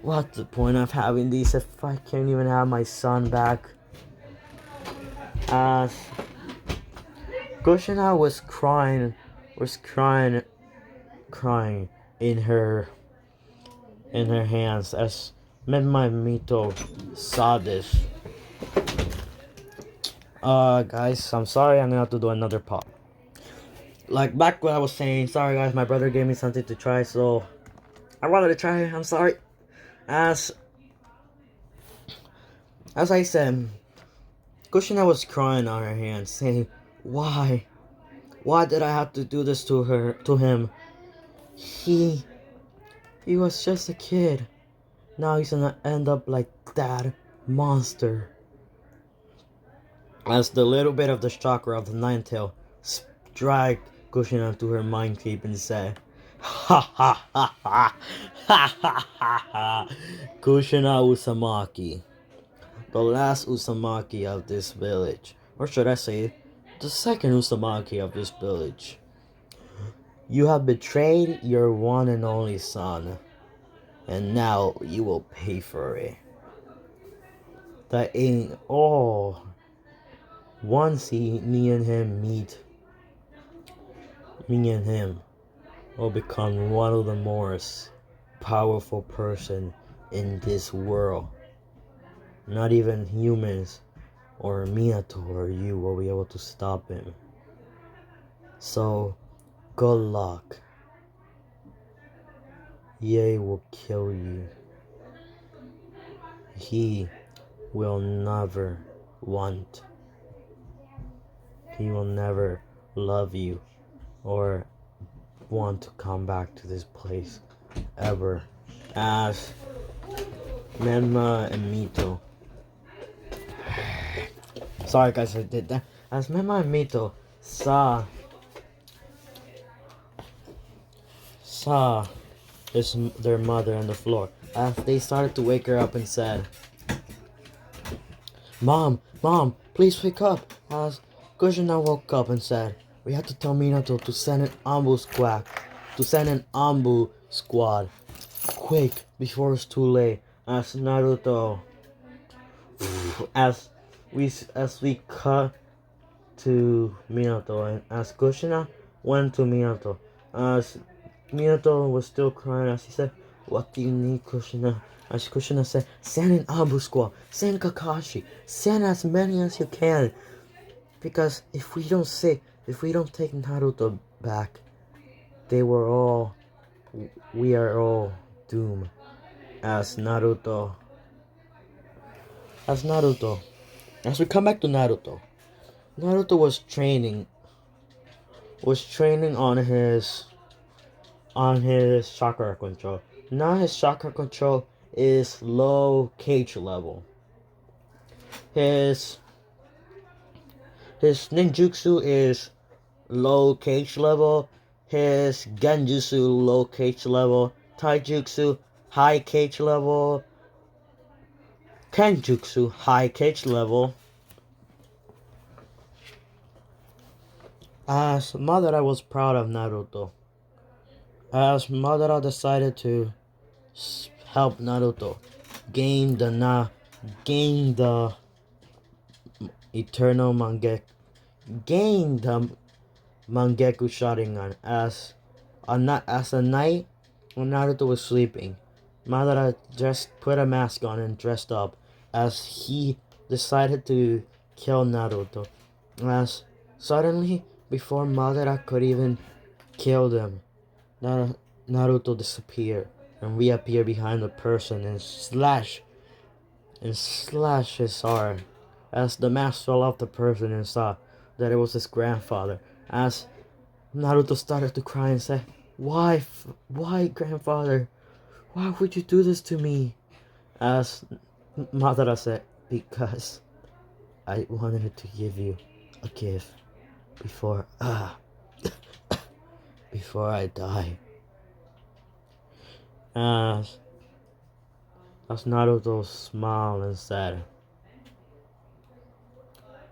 "What's the point of having these if I can't even have my son back?" As Kushina was crying in her hands as Menmai Mito saw this. Guys, I'm sorry, I'm gonna have to do another part. Like back what I was saying, sorry guys, my brother gave me something to try, so I wanted to try it. I'm sorry. As As I said, Kushina was crying on her hands, saying, "Why? Why did I have to do this to him? He, he was just a kid. Now he's gonna end up like that monster." As the little bit of the chakra of the Nine Tail dragged Kushina to her mind cape and said, "Ha ha ha ha ha ha ha ha, Kushina Usamaki, the last Usamaki of this village, or should I say, the second Usamaki of this village. You have betrayed your one and only son, and now you will pay for it. That ain't all. Once me and him meet, me and him will become one of the most powerful person in this world. Not even humans or Minato or you will be able to stop him. So, good luck. Ye will kill you. He will never want. He will never love you or want to come back to this place ever." As Menma and Mito, sorry guys, I did that. As Menma and Mito saw their mother on the floor, as they started to wake her up and said, Mom, please wake up." As Kushina woke up and said, "We have to tell Minato to send an ambu squad, quick, before it's too late." As Naruto, as we cut to Minato, and as Kushina went to Minato, as Minato was still crying, as he said, "What do you need, Kushina?" As Kushina said, "Send an ambu squad, send Kakashi, send as many as you can, because if we don't take Naruto back, we are all doomed." As Naruto, as we come back to Naruto was training on his chakra control. Now his chakra control is low cage level. His ninjutsu is low cage level. His genjutsu low cage level. Taijutsu high cage level. Kenjutsu high cage level. As Madara was proud of Naruto. As Madara decided to help Naruto gain the eternal gain the Mangekyou Sharingan. As a night when Naruto was sleeping, Madara just put a mask on and dressed up as he decided to kill Naruto. As suddenly, before Madara could even kill them, Naruto disappeared and reappeared behind the person and slash his arm. As the mask fell off the person and saw that it was his grandfather. As Naruto started to cry and said, why grandfather? Why would you do this to me?" As Madara said, "Because I wanted to give you a gift before before I die." As Naruto smiled and said,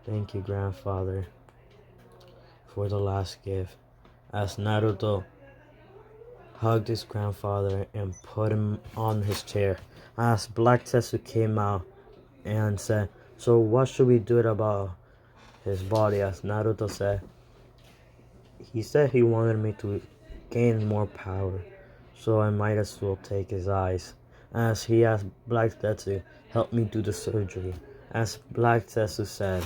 "Thank you, grandfather, for the last gift." As Naruto hugged his grandfather and put him on his chair, as Black Tetsu came out and said, "So what should we do about his body?" As Naruto said, he wanted me to gain more power, so I might as well take his eyes. As he asked Black Tetsu, "Help me do the surgery." As Black Tetsu said,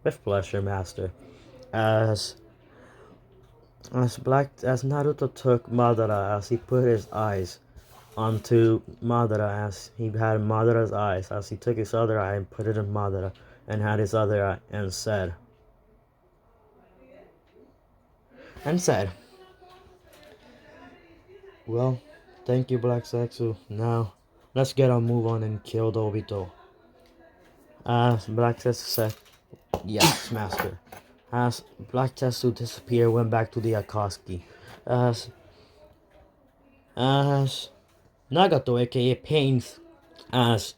"With pleasure, master." As Naruto took Madara, as he put his eyes onto Madara as he had Madara's eyes, as he took his other eye and put it in Madara and had his other eye and said, well, thank you, Black Sexu. Now, let's get a move on and kill Obito. As Black Sexu said, yes, master. As Black Sexu disappeared, went back to the Akatsuki. As Nagato, aka Pains, as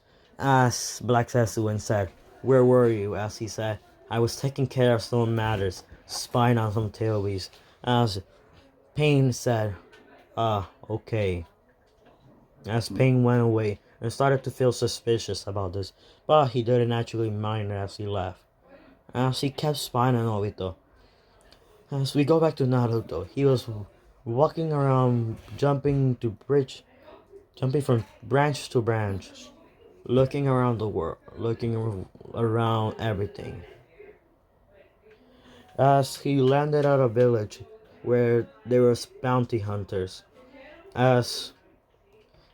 Black Sexu and said, where were you? As he said, I was taking care of some matters, spying on some tailways. As Pain said, okay. As Pain went away and started to feel suspicious about this, but he didn't actually mind as he left. As he kept spying on Obito. As we go back to Naruto, he was walking around, jumping from branch to branch, looking around the world, looking around everything. As he landed at a village where there was bounty hunters. As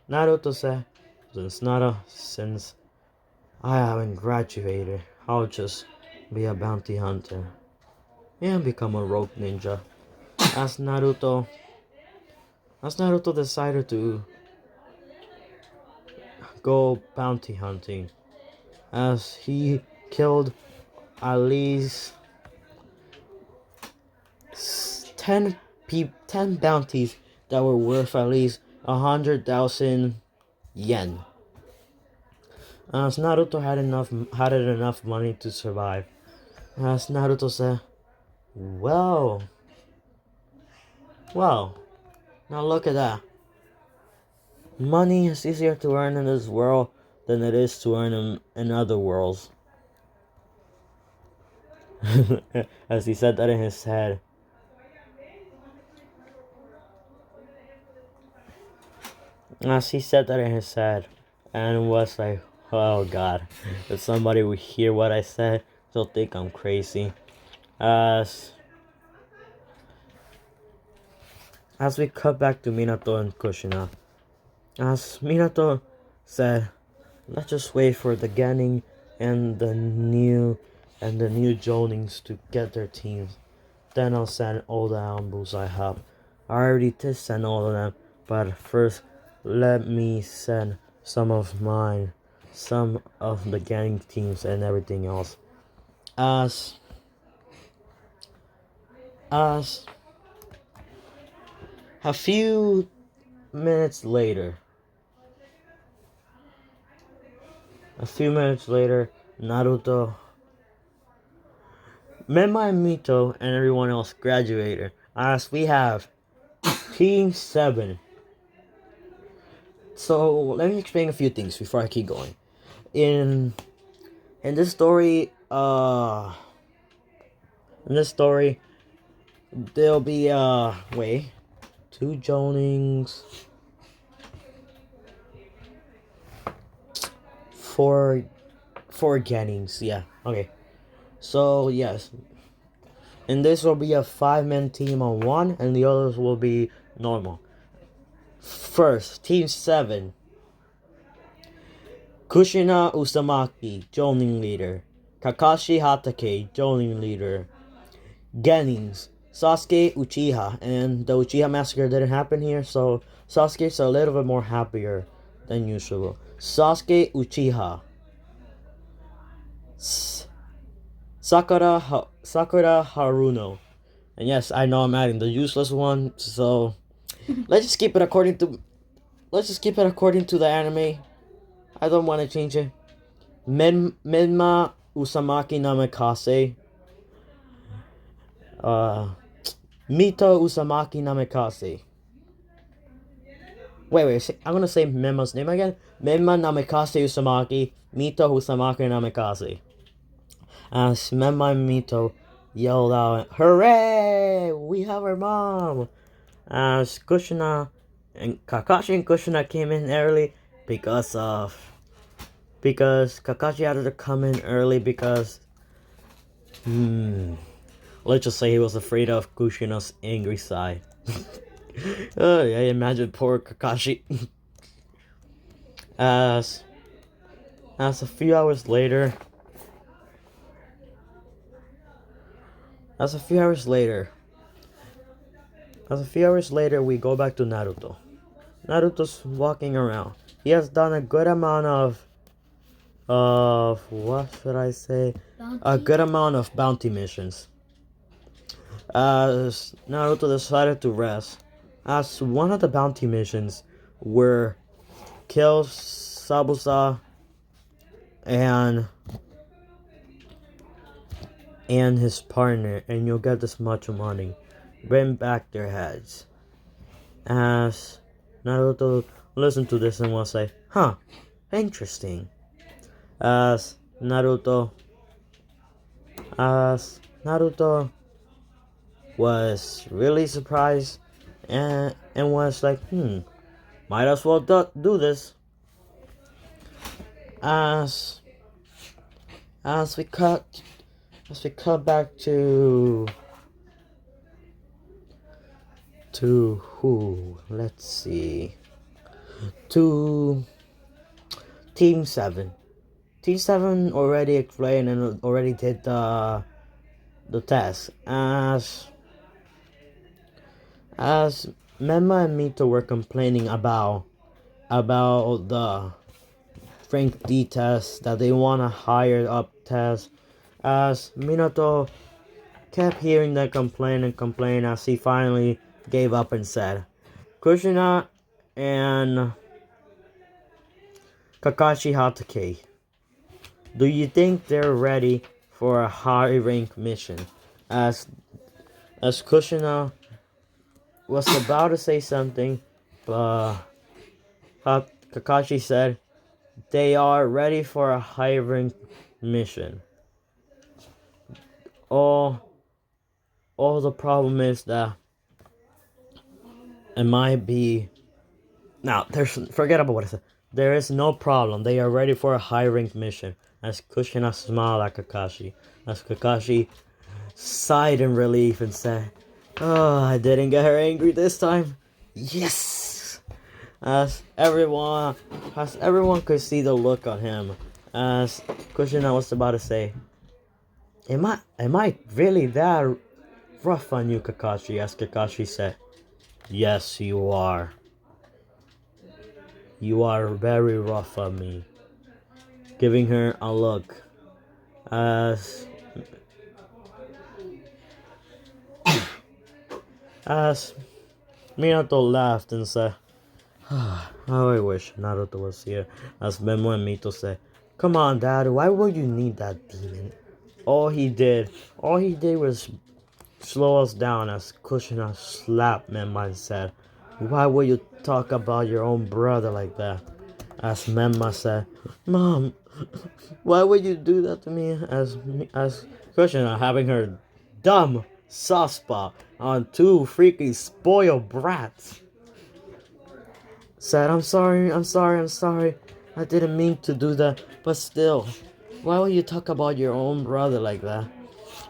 Naruto said, since I haven't graduated, I'll just be a bounty hunter and become a rogue ninja. As Naruto decided to go bounty hunting, as he killed at least 10 bounties that were worth at least 100,000 yen. As Naruto had enough money to survive. As Naruto said, well, now look at that. Money is easier to earn in this world than it is to earn in other worlds. As he said that in his head. As he said that in his head, and was like, oh god, if somebody would hear what I said, they'll think I'm crazy. As we cut back to Minato and Kushina, as Minato said, let's just wait for the Genin and the new Jonings to get their teams. Then I'll send all the Ambus I have. I already did send all of them, but first let me send some of the gang teams and everything else. As a few minutes later, Naruto, Menma and Mito and everyone else graduated. As we have Team 7. So let me explain a few things before I keep going. In this story, there'll be 2 Jonings, 4 Gennings, yeah, okay. So yes, and this will be a 5-man team on one, and the others will be normal. First, Team 7. Kushina Uzumaki, Jonin leader. Kakashi Hatake, Jonin leader. Gennings, Sasuke Uchiha, and the Uchiha massacre didn't happen here, so Sasuke's a little bit more happier than usual. Sasuke Uchiha. Sakura Haruno. And yes, I know I'm adding the useless one, so let's just keep it according to the anime. I don't want to change it. Menma Uzumaki Namikaze. Mito Uzumaki Namikaze. Wait, I'm gonna say Menma's name again. Menma Namikaze Uzumaki. Mito Uzumaki Namikaze. As Menma and Mito yelled out, "Hooray! We have our mom!" As Kakashi and Kushina came in early because Kakashi had to come in early because let's just say he was afraid of Kushina's angry side. I imagine poor Kakashi. As as a few hours later, as a few hours later, as a few hours later, we go back to Naruto. Naruto's walking around. He has done a good amount of what should I say? A good amount of bounty missions. As Naruto decided to rest, as one of the bounty missions were kill Sabusa and his partner, and you'll get this much money. Bring back their heads. As Naruto listened to this and was like, huh, interesting. As Naruto was really surprised and was like, might as well do this. As we cut back to who? Let's see. To Team 7. Team 7 already explained and already did the test. As Memma and Mito were complaining about the Frank D test, that they want a higher up test, as Minato kept hearing them complain and complain, as he finally gave up and said, Kushina and Kakashi Hatake, do you think they're ready for a high rank mission? As Kushina was about to say something, but Kakashi said they are ready for a high rank mission. All the problem is that it might be now. Forget about what I said. There is no problem. They are ready for a high rank mission. As Kushina smiled at Kakashi, as Kakashi sighed in relief and said, "Oh, I didn't get her angry this time. Yes!" As everyone could see the look on him, as Kushina was about to say, Am I really that rough on you, Kakashi?" As Kakashi said, "Yes, you are. You are very rough on me." Giving her a look. As Minato laughed and said, "How I wish Naruto was here." As Memo and Mito said, "Come on, Dad, why would you need that demon?" All he did was slow us down. As Kushina slapped Memma and said, "Why would you talk about your own brother like that?" As Memma said, "Mom, why would you do that to me?" As Kushina, having her dumb soft spot on two freaking spoiled brats, said, I'm sorry. I didn't mean to do that, but still, why would you talk about your own brother like that?"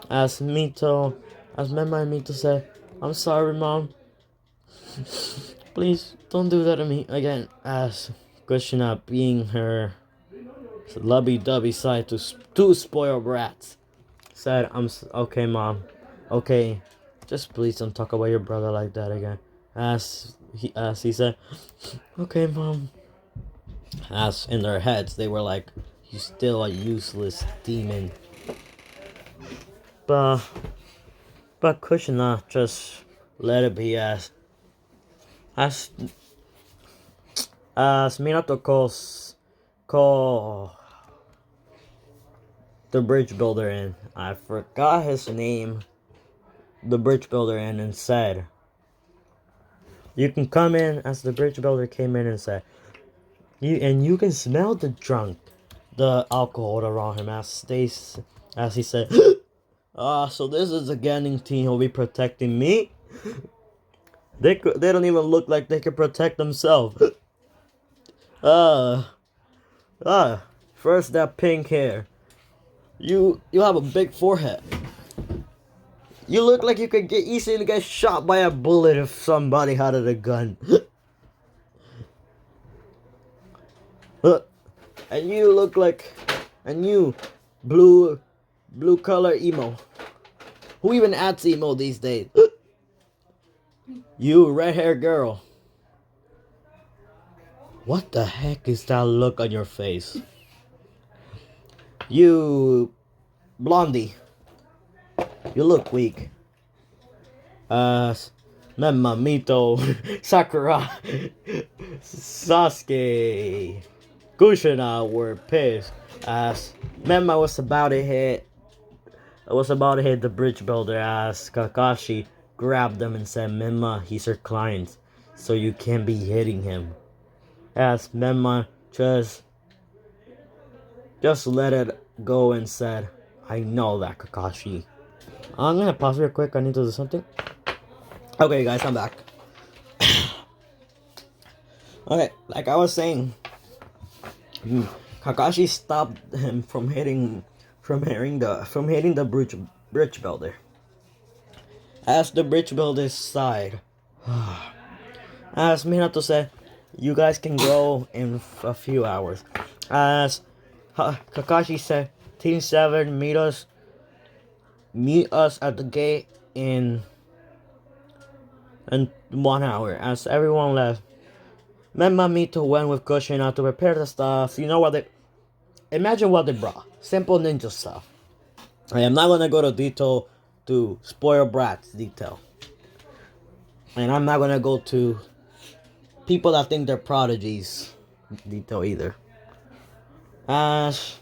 As Memma and Mito said, "I'm sorry, Mom. Please don't do that to me again." As Krishna, being her lovey-dovey side to two spoiled brats, said, okay, Mom. Okay, just please don't talk about your brother like that again." As he said, "Okay, Mom." As in their heads, they were like, "He's still a useless demon." But Kushina just let it be. As Minato call the bridge builder in. I forgot his name. The bridge builder in and said, "You can come in." As the bridge builder came in and said, you can smell the alcohol around him." As he said, so this is the Ganning team who'll be protecting me. They don't even look like they can protect themselves. First that pink hair. You have a big forehead. You look like you could easily get shot by a bullet if somebody had a gun. And you look like a new blue color emo. Who even adds emo these days? You red hair girl. What the heck is that look on your face? You blondie. You look weak. Memma, Mito, Sakura, Sasuke, Kushina were pissed as Memma was about to hit the bridge builder as Kakashi grabbed them and said, Memma, he's your client, so you can't be hitting him. As Memma just let it go and said, I know that, Kakashi. I'm gonna pause real quick, I need to do something. Okay guys, I'm back. Okay, like I was saying, Kakashi stopped him from hitting the bridge builder. As the bridge builder sighed, as Minato said, you guys can go in a few hours. As Kakashi said, Team 7 meet us at the gate in 1 hour. As everyone left, Memma Mito went with Kushina to prepare the stuff. You know what they... Imagine what they brought. Simple ninja stuff. I am not gonna go to detail to spoil brats detail. And I'm not gonna go to people that think they're prodigies detail either. As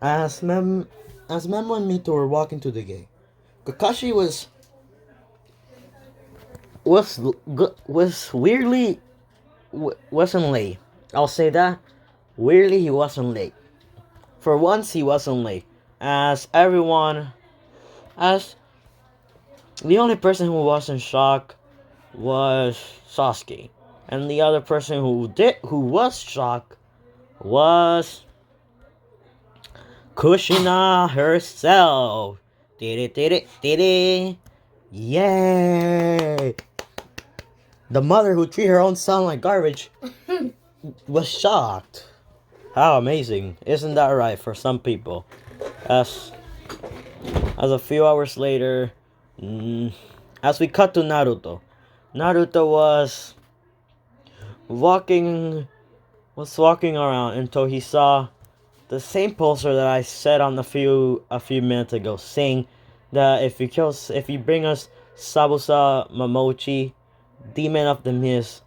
Memma and Mito were walking to the gate, Kakashi weirdly wasn't late. I'll say that. Weirdly, he wasn't late. For once, he wasn't late. As the only person who wasn't shocked was Sasuke, and the other person who was shocked was Kushina herself. Yay! The mother who treated her own son like garbage was shocked. How amazing. Isn't that right for some people? As a few hours later, as we cut to Naruto. Naruto was walking around until he saw the same poster that I said on a few minutes ago, saying that if you bring us Sabusa Momochi, Demon of the Mist,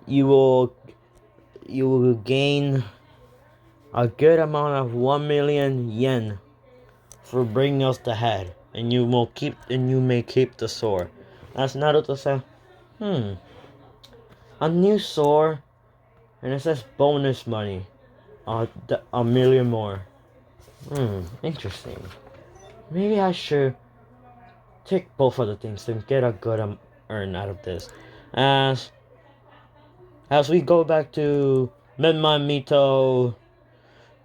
you will gain a good amount of 1 million yen for bringing us the head, and you may keep the sword. As Naruto said, a new sword, and it says bonus money, a million more. Interesting. Maybe I should take both of the things and get a good earn out of this. As we go back to Menma, Mito,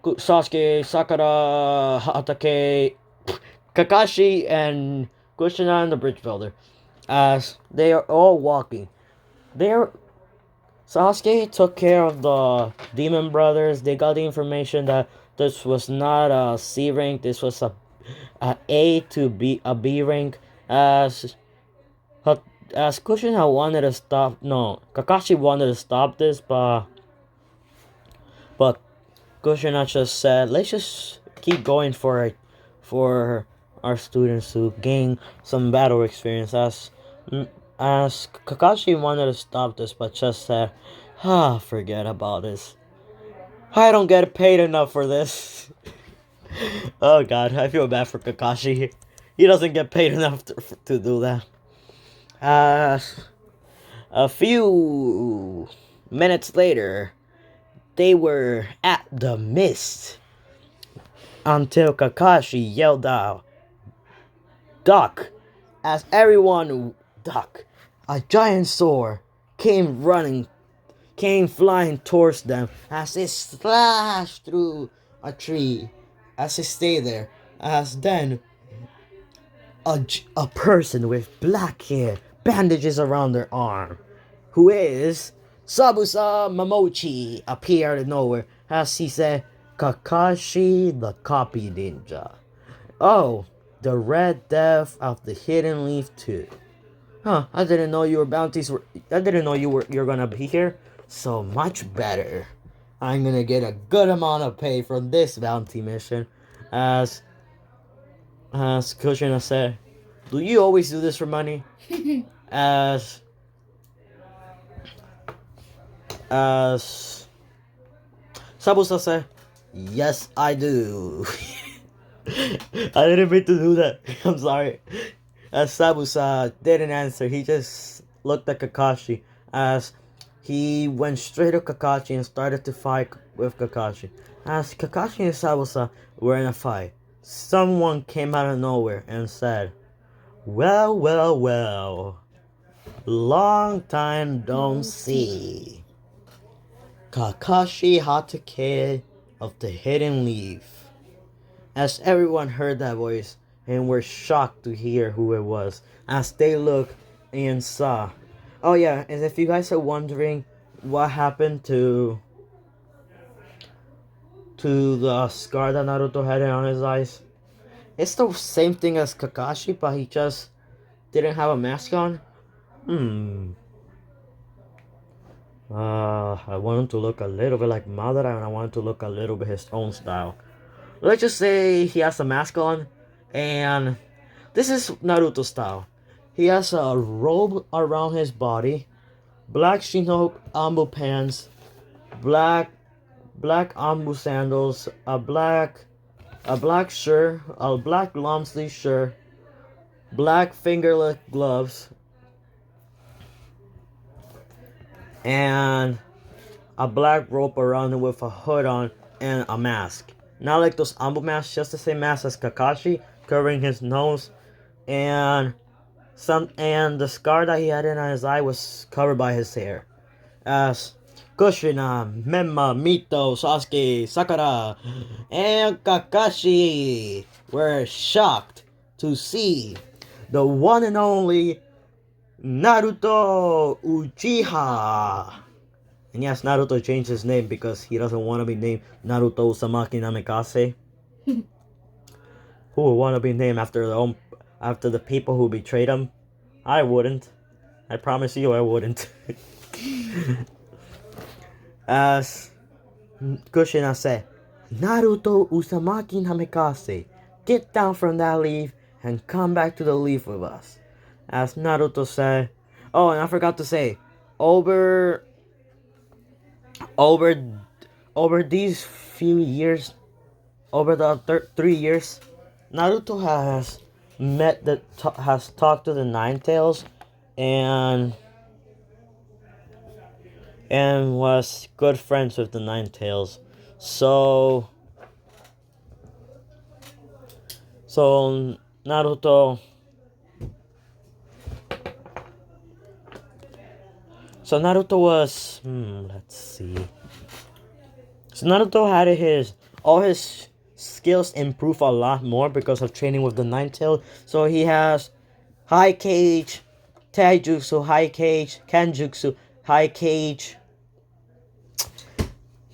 Sasuke, Sakura, Hatake, Kakashi, and Kushina and the bridge builder, as they are all walking. Sasuke took care of the demon brothers. They got the information that this was not a C rank. This was a A to B rank. As Kushina wanted to stop. No, Kakashi wanted to stop this, but Kushina just said, let's just keep going for it, for our students to gain some battle experience. As Kakashi wanted to stop this, but just said, forget about this. I don't get paid enough for this. Oh god, I feel bad for Kakashi. He doesn't get paid enough to do that. A few minutes later, they were at the mist until Kakashi yelled out, Duck! As everyone ducked, a giant sword came flying towards them as it slashed through a tree as it stayed there. As then a person with black hair, bandages around their arm, who is Sabusa Momochi appeared out of nowhere as he said, Kakashi the Copy Ninja. Oh, the Red Death of the Hidden Leaf too. Huh, I didn't know your bounties were I didn't know you're gonna be here. So much better. I'm gonna get a good amount of pay from this bounty mission. As Kushina said, do you always do this for money? as as Sabusa said, yes I do. I didn't mean to do that. I'm sorry. As Sabusa didn't answer, he just looked at Kakashi as he went straight to Kakashi and started to fight with Kakashi. As Kakashi and Sabusa were in a fight, someone came out of nowhere and said, well, well, well. Long time don't see. Kakashi Hatake of the Hidden Leaf. As everyone heard that voice and were shocked to hear who it was, as they looked and saw. Oh yeah, and if you guys are wondering what happened to the scar that Naruto had on his eyes, it's the same thing as Kakashi, but he just didn't have a mask on. I want him to look a little bit like Madara, and I want him to look a little bit his own style. Let's just say he has a mask on, and this is Naruto style. He has a robe around his body, black Shino Ambu pants, black Ambu sandals, a black shirt, a black long sleeve shirt, black fingerless gloves, and a black rope around him with a hood on and a mask. Not like those Ambu masks, just the same mask as Kakashi, covering his nose, and the scar that he had in his eye was covered by his hair. As Kushina, Menma, Mito, Sasuke, Sakura, and Kakashi were shocked to see the one and only Naruto Uchiha. And yes, Naruto changed his name because he doesn't want to be named Naruto Uzumaki Namikaze. Who would want to be named after the people who betrayed him? I wouldn't. I promise you I wouldn't. As Kushina said, Naruto Uzumaki Namikaze, get down from that leaf and come back to the leaf with us. As Naruto said, oh, and I forgot to say, over these few years, over the 3 years, Naruto has has talked to the Nine Tails and was good friends with the Nine Tails. So Naruto was let's see. So Naruto had all his skills improve a lot more because of training with the Nine Tails. So he has High Cage, Taijutsu, High Cage, Kenjutsu, High Cage,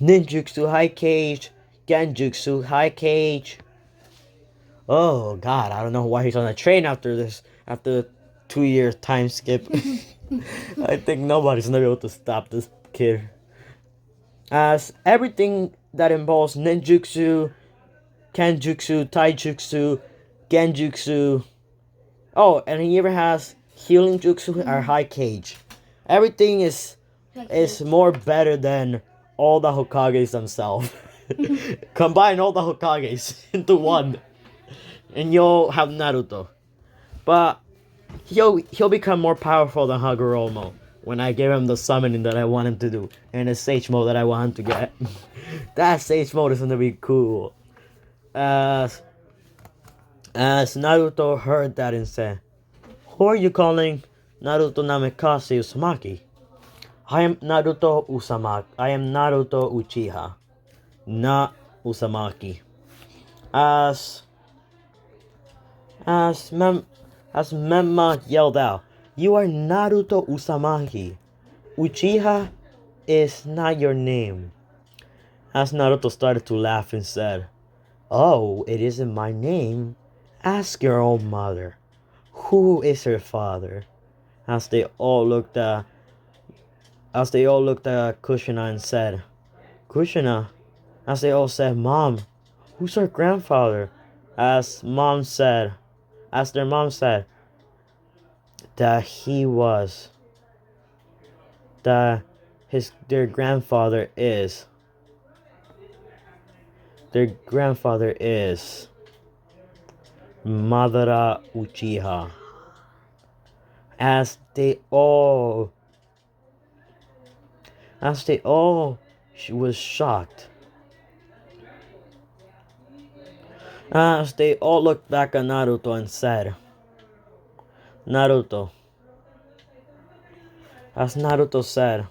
Ninjutsu, High Cage, Genjutsu, High Cage. Oh god, I don't know why he's on a train after the 2-year time skip. I think nobody's gonna be able to stop this kid. As everything that involves ninjutsu, kenjutsu, taijutsu, genjutsu. Oh, and he even has healing jutsu or high cage. Everything is more better than all the Hokages themselves. Combine all the Hokages into one, and you'll have Naruto. But he'll become more powerful than Hagoromo when I give him the summoning that I want him to do and the sage mode that I want him to get. That sage mode is gonna be cool. As Naruto heard that and said, "Who are you calling Naruto Namikaze Uzumaki? I am Naruto Uzumaki. I am Naruto Uchiha, not Uzumaki." As Memma yelled out, "You are Naruto Uzumaki. Uchiha is not your name. As Naruto started to laugh and said, "Oh, it isn't my name. Ask your own mother. Who is her father?" As they all looked at Kushina and said, "Kushina." As they all said, "Mom, who's her grandfather?" As their mom said that he was that their grandfather is Madara Uchiha. As they all she was shocked. As they all looked back at Naruto and said, Naruto. As Naruto said,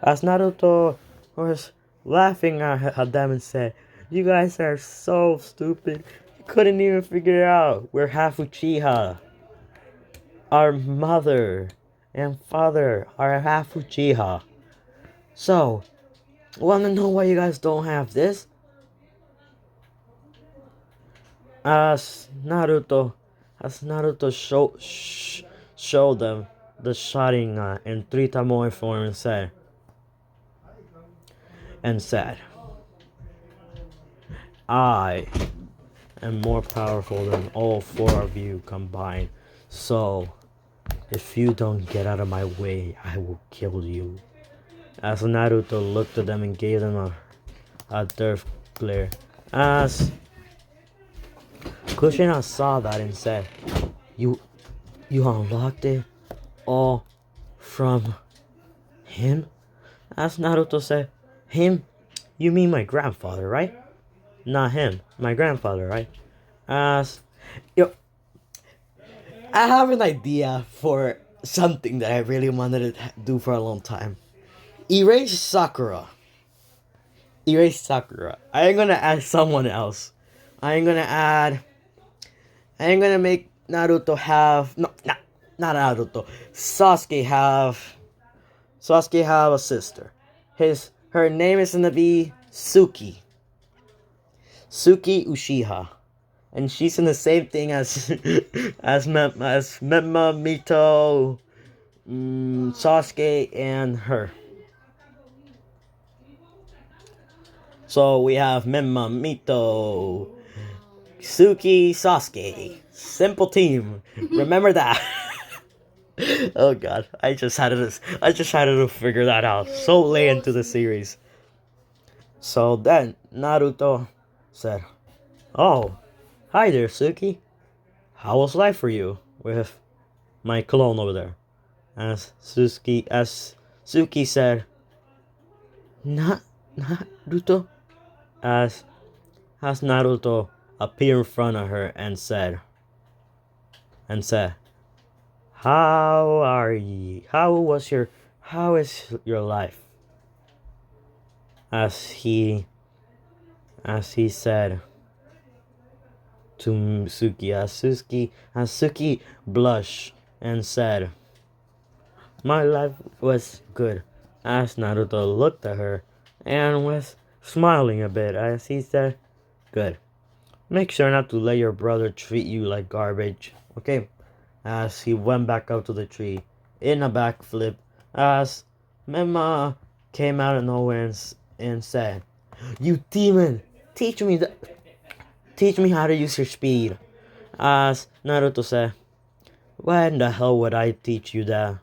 as Naruto was laughing at them and said, "You guys are so stupid. You couldn't even figure it out. We're half Uchiha. Our mother and father are half Uchiha. So, wanna know why you guys don't have this?" As Naruto showed them the Sharingan in three Tomoe form and said, "I am more powerful than all four of you combined. So, if you don't get out of my way, I will kill you." As Naruto looked at them and gave them a death glare. As Kushina saw that and said, You unlocked it all from him?" As Naruto said, "Him? You mean my grandfather, right? Not him, my grandfather, right?" As yo, I have an idea for something that I really wanted to do for a long time. Erase Sakura. Erase Sakura. I ain't gonna add someone else. I ain't gonna make Naruto have not Naruto. Sasuke have a sister. Her name is gonna be Suki. Suki Uchiha. And she's in the same thing as Memma, Mito, Sasuke, and her. So we have Memma, Mito, Suki, Sasuke. Simple team. Remember that. Oh god, I just had to figure that out so late into the series. So then Naruto said, "Oh, hi there, Suki. How was life for you with my clone over there?" As Suki said, "Not Naruto." As Naruto appeared in front of her and said, "How are ye? How is your life?" As he said to Suki, as Suki blushed and said, "My life was good." As Naruto looked at her and was smiling a bit as he said, "Good. Make sure not to let your brother treat you like garbage, okay?" As he went back up to the tree in a backflip, as Memma came out of nowhere and said, "You demon! Teach me how to use your speed." As Naruto said, "Why in the hell would I teach you that?"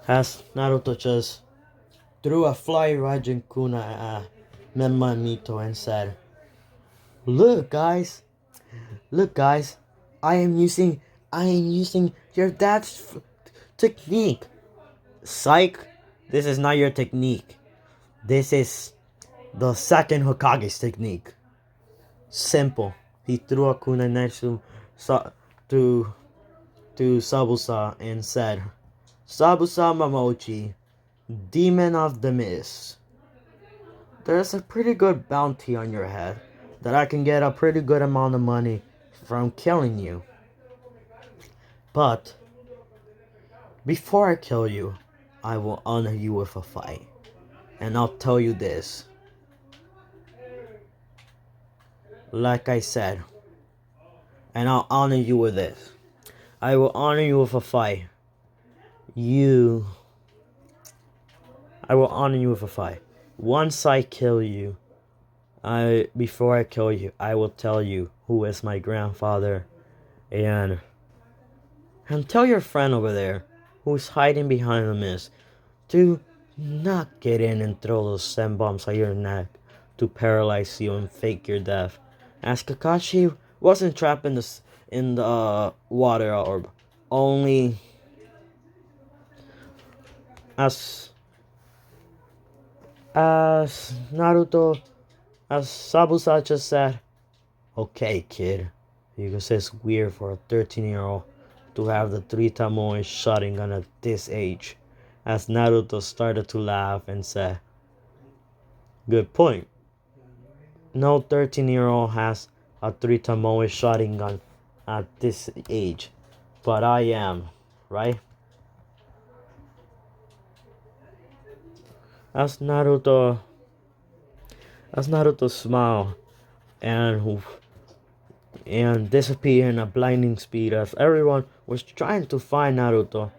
As Naruto just threw a fly Raijin Kuna at Memma and Mito and said, Look guys, I am using your dad's technique." Psych, this is not your technique. This is the second Hokage's technique. Simple. He threw a kunai next to Sabusa and said, "Sabusa Mamochi, Demon of the Mist. There's a pretty good bounty on your head that I can get a pretty good amount of money from killing you. But before I kill you, I will honor you with a fight. And I'll tell you this. Like I said, and I'll honor you with this. I will honor you with a fight. You. I will honor you with a fight. Once I kill you, before I kill you, I will tell you who is my grandfather, and tell your friend over there who's hiding behind the mist to not get in and throw those sand bombs at your neck to paralyze you and fake your death. As Kakashi wasn't trapped in the water orb, only as Naruto, as Sabusa just said, okay, kid, because it's weird for a 13-year-old to have the 3 Tomoe Sharingan at this age. As Naruto started to laugh and said, good point. No 13-year-old has a 3 Tomoe Sharingan at this age. But I am, right? As Naruto smiled and disappeared in a blinding speed as everyone was trying to find Naruto.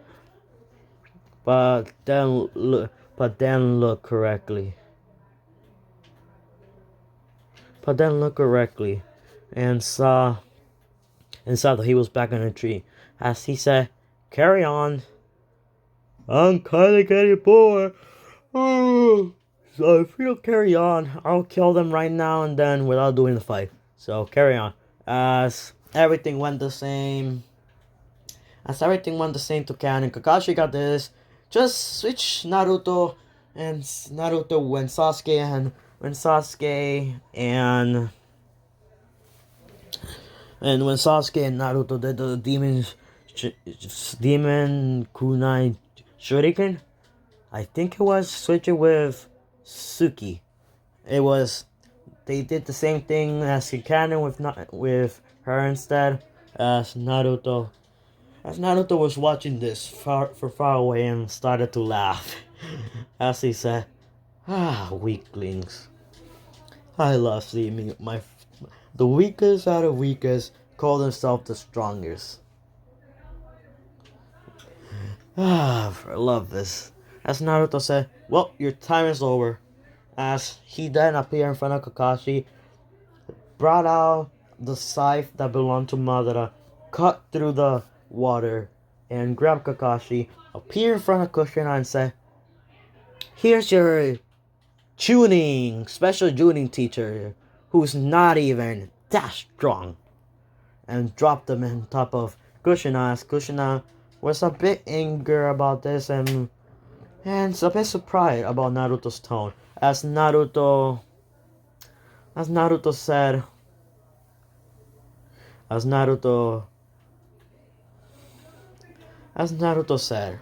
But then look correctly. But then look correctly and saw that he was back in the tree. As he said, carry on. I'm kinda getting bored. So if you'll carry on, I'll kill them right now and then without doing the fight. So carry on. As everything went the same. As everything went the same to canon, Kakashi got this. Just switch Naruto and Sasuke and when Sasuke and Naruto did the demon kunai shuriken, I think it was switching with Suki. It was they did the same thing as Hikaru with her instead as Naruto. As Naruto was watching this far away and started to laugh as he said, weaklings. I love seeing the weakest out of weakest call themselves the strongest. I love this. As Naruto said, well, your time is over. As he then appeared in front of Kakashi, brought out the scythe that belonged to Madara, cut through the water, and grabbed Kakashi, appeared in front of Kushina and said, here's your special tuning teacher, who's not even that strong. And dropped him on top of Kushina, as Kushina was a bit angry about this and a bit surprised about Naruto's tone. As Naruto said, as Naruto said,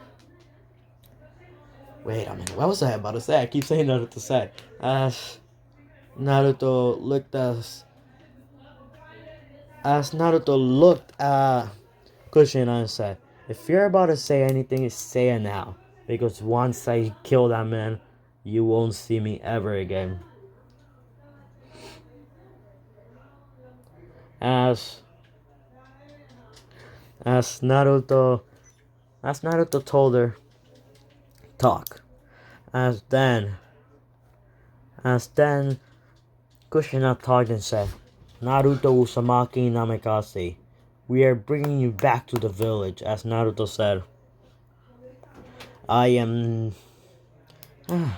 wait a minute, what was I about to say? I keep saying Naruto said. As Naruto looked at Kushina and said, if you're about to say anything, say it now. Because once I kill that man, you won't see me ever again. As Naruto told her, talk. As then Kushina talked and said, Naruto Uzumaki Namikaze, we are bringing you back to the village. As Naruto said, I am...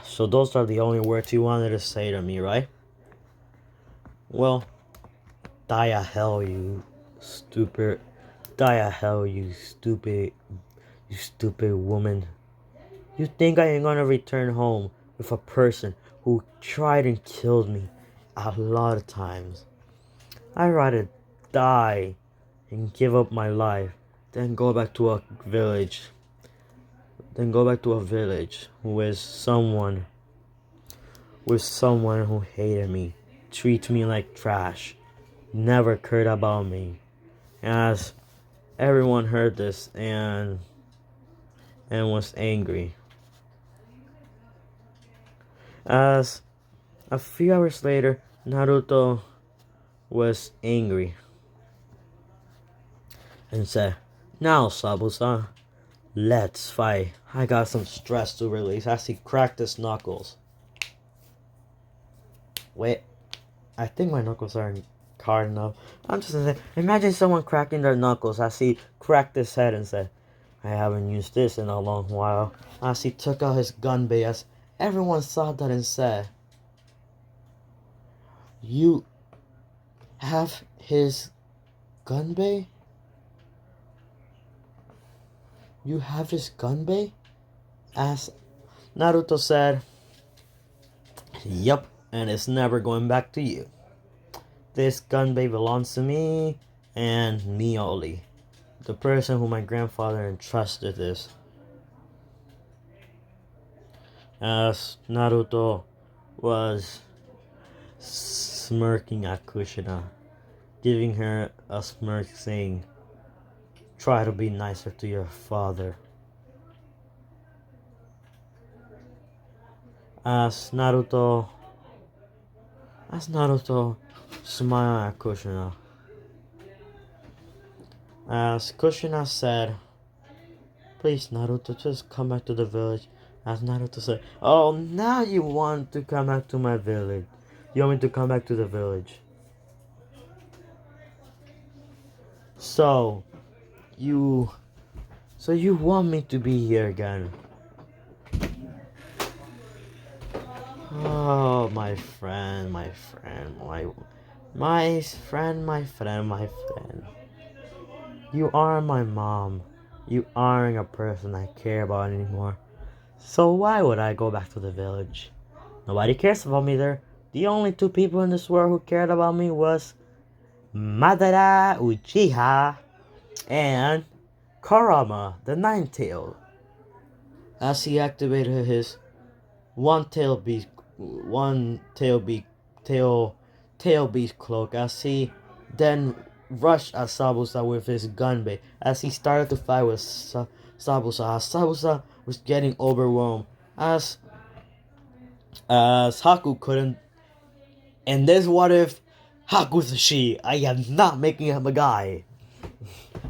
So those are the only words you wanted to say to me, right? Well, die a hell, you stupid woman. You think I am gonna return home with a person who tried and killed me a lot of times? I'd rather die and give up my life than go back to a village. With someone who hated me, treats me like trash, never cared about me. As everyone heard this and was angry. As a few hours later, Naruto was angry and said, "Now, Sabusa, let's fight. I got some stress to release." As he cracked his knuckles. Wait, I think my knuckles aren't hard enough. I'm just gonna say, imagine someone cracking their knuckles as he cracked his head and said, "I haven't used this in a long while." As he took out his gunbei, as everyone saw that and said, "You have his gunbei? You have his gunbei?" As Naruto said, "Yup, and it's never going back to you. This gunbei belongs to me and me only. The person who my grandfather entrusted this." As Naruto was smirking at Kushina, giving her a smirk saying, "Try to be nicer to your father." As Naruto smiled at Kushina. As Kushina said, "Please, Naruto, just come back to the village." As Naruto said, "Oh, now you want to come back to my village. You want me to come back to the village. So, you... So you want me to be here again?" Oh, my friend, my friend. You aren't my mom. You aren't a person I care about anymore. So why would I go back to the village? Nobody cares about me there. The only two people in this world who cared about me was Madara Uchiha and Karama, the Nine-Tailed. As he activated his one tail beast, one tail beast, tail beast cloak, as he then rushed at Sabusa with his gunbei. As he started to fight with Sabusa, Sabusa was getting overwhelmed. As Haku couldn't. And this what if Haku's a she? I am not making him a guy.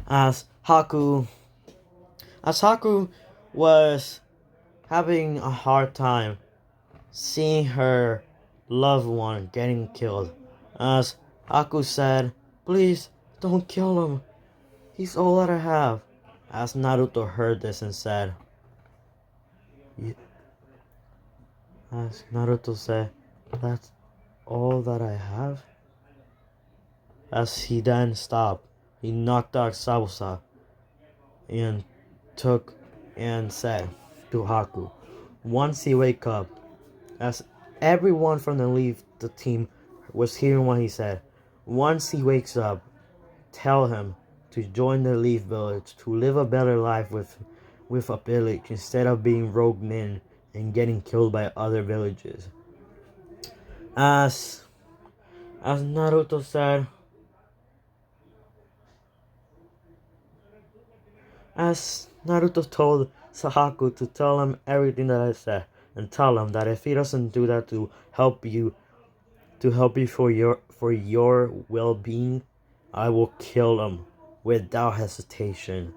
As Haku, as Haku was having a hard time seeing her loved one getting killed. As Haku said, "Please don't kill him. He's all that I have." As Naruto heard this and said, as Naruto said, "That's all that I have?" As he then stopped, he knocked out Sabusa and took and said to Haku, once he wake up, as everyone from the team was hearing what he said, once he wakes up, tell him to join the Leaf Village, to live a better life with a village instead of being rogue nin and getting killed by other villages. As Naruto said, as Naruto told Sahaku to tell him everything that I said, and tell him that if he doesn't do that to help you for your well-being, I will kill him without hesitation,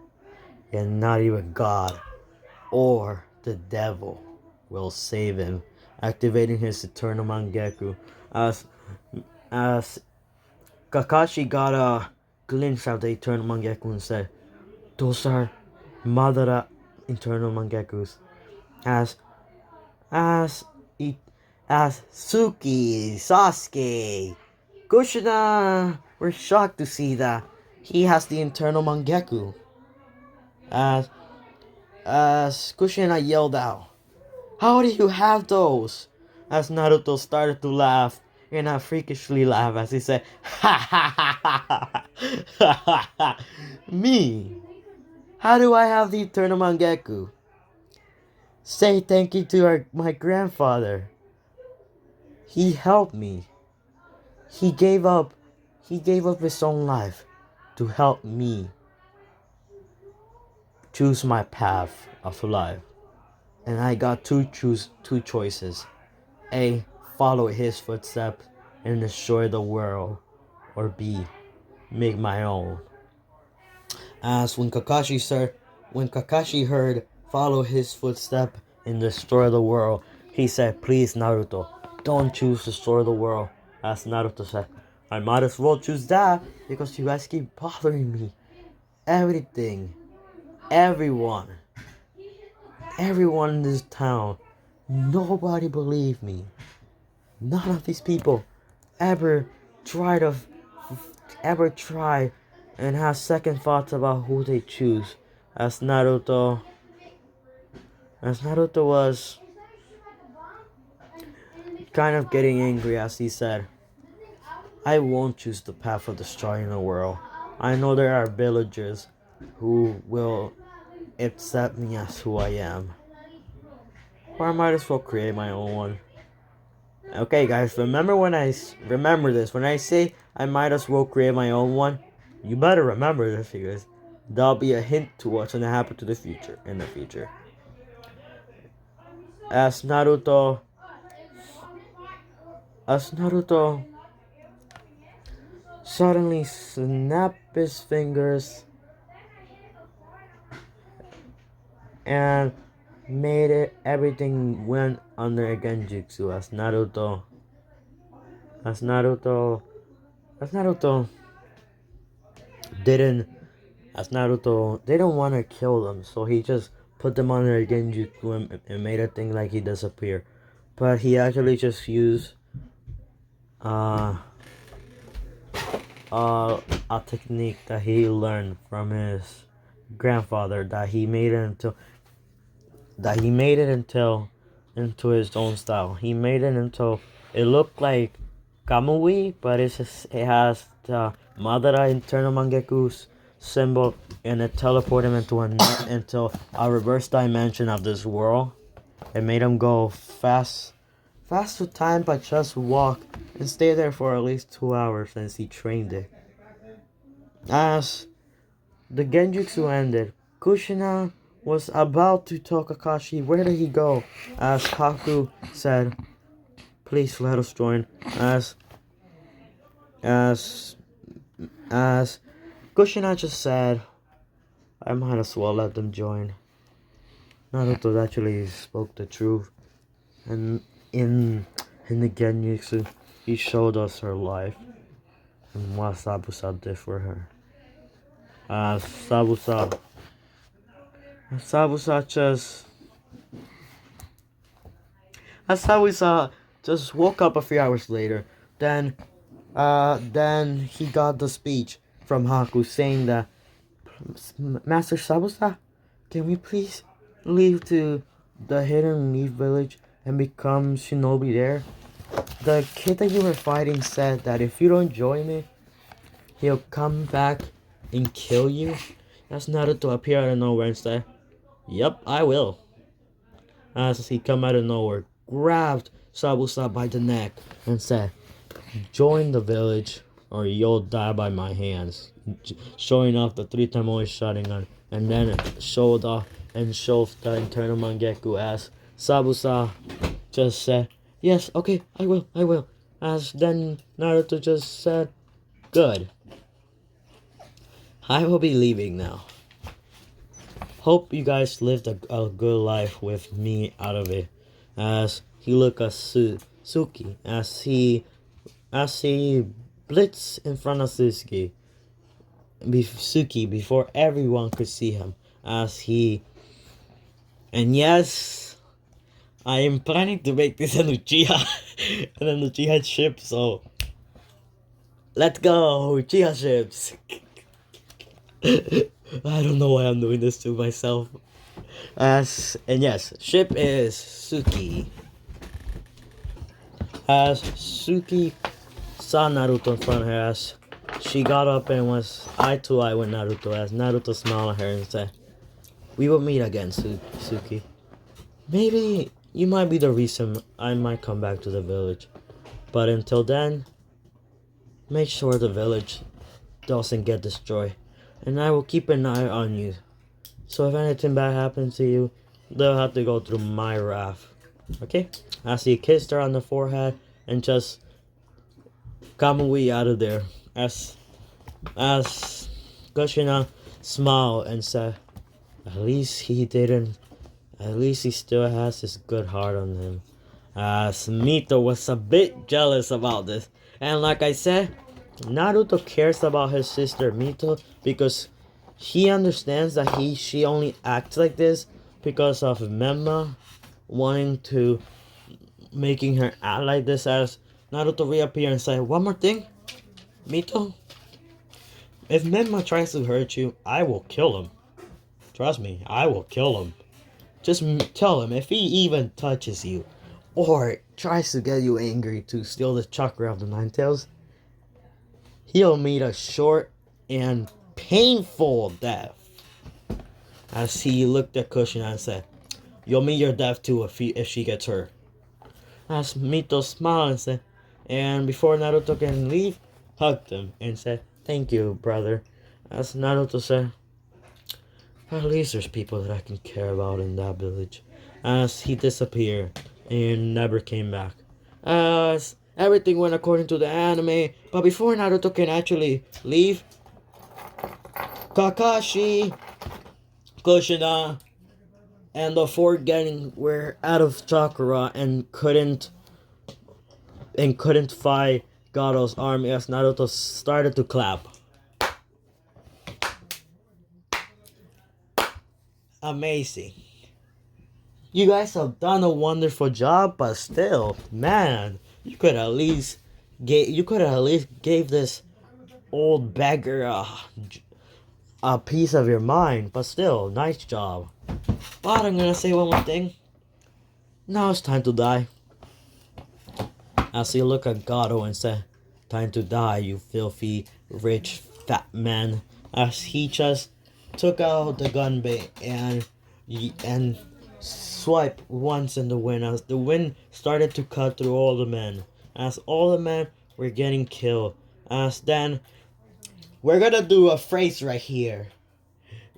and not even God or the devil will save him. Activating his Eternal Mangekyou, as as Kakashi got a glimpse of the Eternal Mangekyou and said, "Those are Madara Eternal Mangekyous." As as as Suki, Sasuke, Kushina were shocked to see that he has the Eternal Mangekyou. As Kushina yelled out, "How do you have those?" As Naruto started to laugh, and I freakishly laughed as he said, "Ha ha ha ha ha ha! Me? How do I have the Eternal Mangekyou? Say thank you to my grandfather. He helped me. He gave up. He gave up his own life to help me choose my path of life. And I got two choices. A. Follow his footsteps and destroy the world. Or B. Make my own. As when Kakashi heard follow his footstep and destroy the world, he said, please Naruto, don't choose destroy the world. As Naruto said, I might as well choose that because you guys keep bothering me. Everything, everyone, everyone in this town, nobody believed me. None of these people ever try to ever try and have second thoughts about who they choose. As Naruto was kind of getting angry as he said, I won't choose the path of destroying the world. I know there are villagers who will accept me as who I am. Or I might as well create my own one. Okay guys, remember this. When I say I might as well create my own one, you better remember this because that'll be a hint to what's gonna happen to the future in the future. As Naruto suddenly snapped his fingers and made it everything went under a genjutsu as Naruto didn't as Naruto didn't want to kill them, so he just put them under a genjutsu and made it think like he disappeared. But he actually just used uh a technique that he learned from his grandfather that he made it into his own style. He made it into it looked like Kamui, but it has the Madara internal Mangeku's symbol, and it teleported him into a reverse dimension of this world. It made him go fast to time, but just walk and stay there for at least 2 hours since he trained it. As the Genjutsu ended, Kushina was about to tell Kakashi where did he go, as Kaku said, please let us join. As Kushina just said, I might as well let them join. Naruto actually spoke the truth, and in the Genjutsu, he showed us her life and what Sabusa did for her. As Sabusa just woke up a few hours later. Then he got the speech from Haku saying that, Master Sabusa, can we please leave to the Hidden Leaf Village and become shinobi there? The kid that you were fighting said that if you don't join me, he'll come back and kill you. That's Naruto appear out of nowhere and say, yep, I will. As he come out of nowhere, grabbed Sabusa by the neck and said, join the village or you'll die by my hands. Showing off the 3-time Sharingan, and then showed the internal Mangekyou as Sabusa just said, yes, okay, I will. As then Naruto just said, good. I will be leaving now. Hope you guys lived a good life with me out of it. As he looked at Suki as he blitzed in front of Suki before everyone could see him. And yes, I am planning to make this an Uchiha an Uchiha ship. So let's go Uchiha ships. I don't know why I'm doing this to myself. And yes, ship is Suki. As Suki saw Naruto in front of her, as she got up and was eye to eye with Naruto, as Naruto smiled at her and said, we will meet again, Suki. Maybe you might be the reason I might come back to the village. But until then, make sure the village doesn't get destroyed. And I will keep an eye on you. So if anything bad happens to you, they'll have to go through my wrath. Okay? As he kissed her on the forehead and just come away out of there. As Kushina smiled and said, at least he didn't, at least he still has his good heart on him. As Mito was a bit jealous about this. And like I said, Naruto cares about his sister Mito because he understands that she only acts like this because of Memma wanting to making her act like this. As Naruto reappear and say, one more thing, Mito, if Memma tries to hurt you, I will kill him. Trust me, I will kill him. Just tell him if he even touches you or tries to get you angry to steal the chakra of the Nine Tails, he'll meet a short and painful death. As he looked at Kushina and said, you'll meet your death too if she gets hurt. As Mito smiled and said, and before Naruto can leave, hugged him and said, thank you, brother. As Naruto said, at least there's people that I can care about in that village. As he disappeared and never came back. As everything went according to the anime, but before Naruto can actually leave, Kakashi, Kushina, and the four gang were out of chakra and couldn't fight Garo's army as Naruto started to clap. Amazing. You guys have done a wonderful job, but still, man, you could at least gave this old beggar a piece of your mind, but still, nice job. But I'm gonna say one more thing. Now it's time to die. As he looked at Gato and said, time to die, you filthy, rich, fat man. As he just took out the gun bait and swiped once in the wind as the wind started to cut through all the men. As all the men were getting killed. As then, we're gonna do a phrase right here.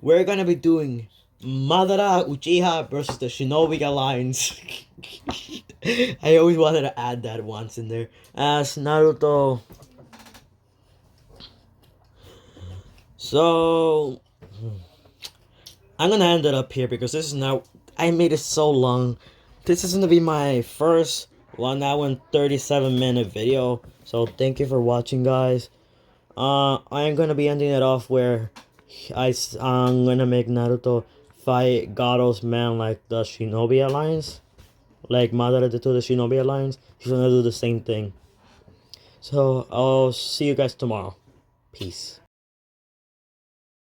We're gonna be doing Madara Uchiha versus the Shinobi Alliance. I always wanted to add that once in there. As Naruto. So I'm gonna end it up here because this is now. I made it so long. This is gonna be my first 1 hour and 37-minute video. So thank you for watching, guys. I am gonna be ending it off where I'm gonna make Naruto fight Garo's man like the Shinobi Alliance. Like Madara did to the Shinobi Alliance. He's gonna do the same thing. So I'll see you guys tomorrow. Peace.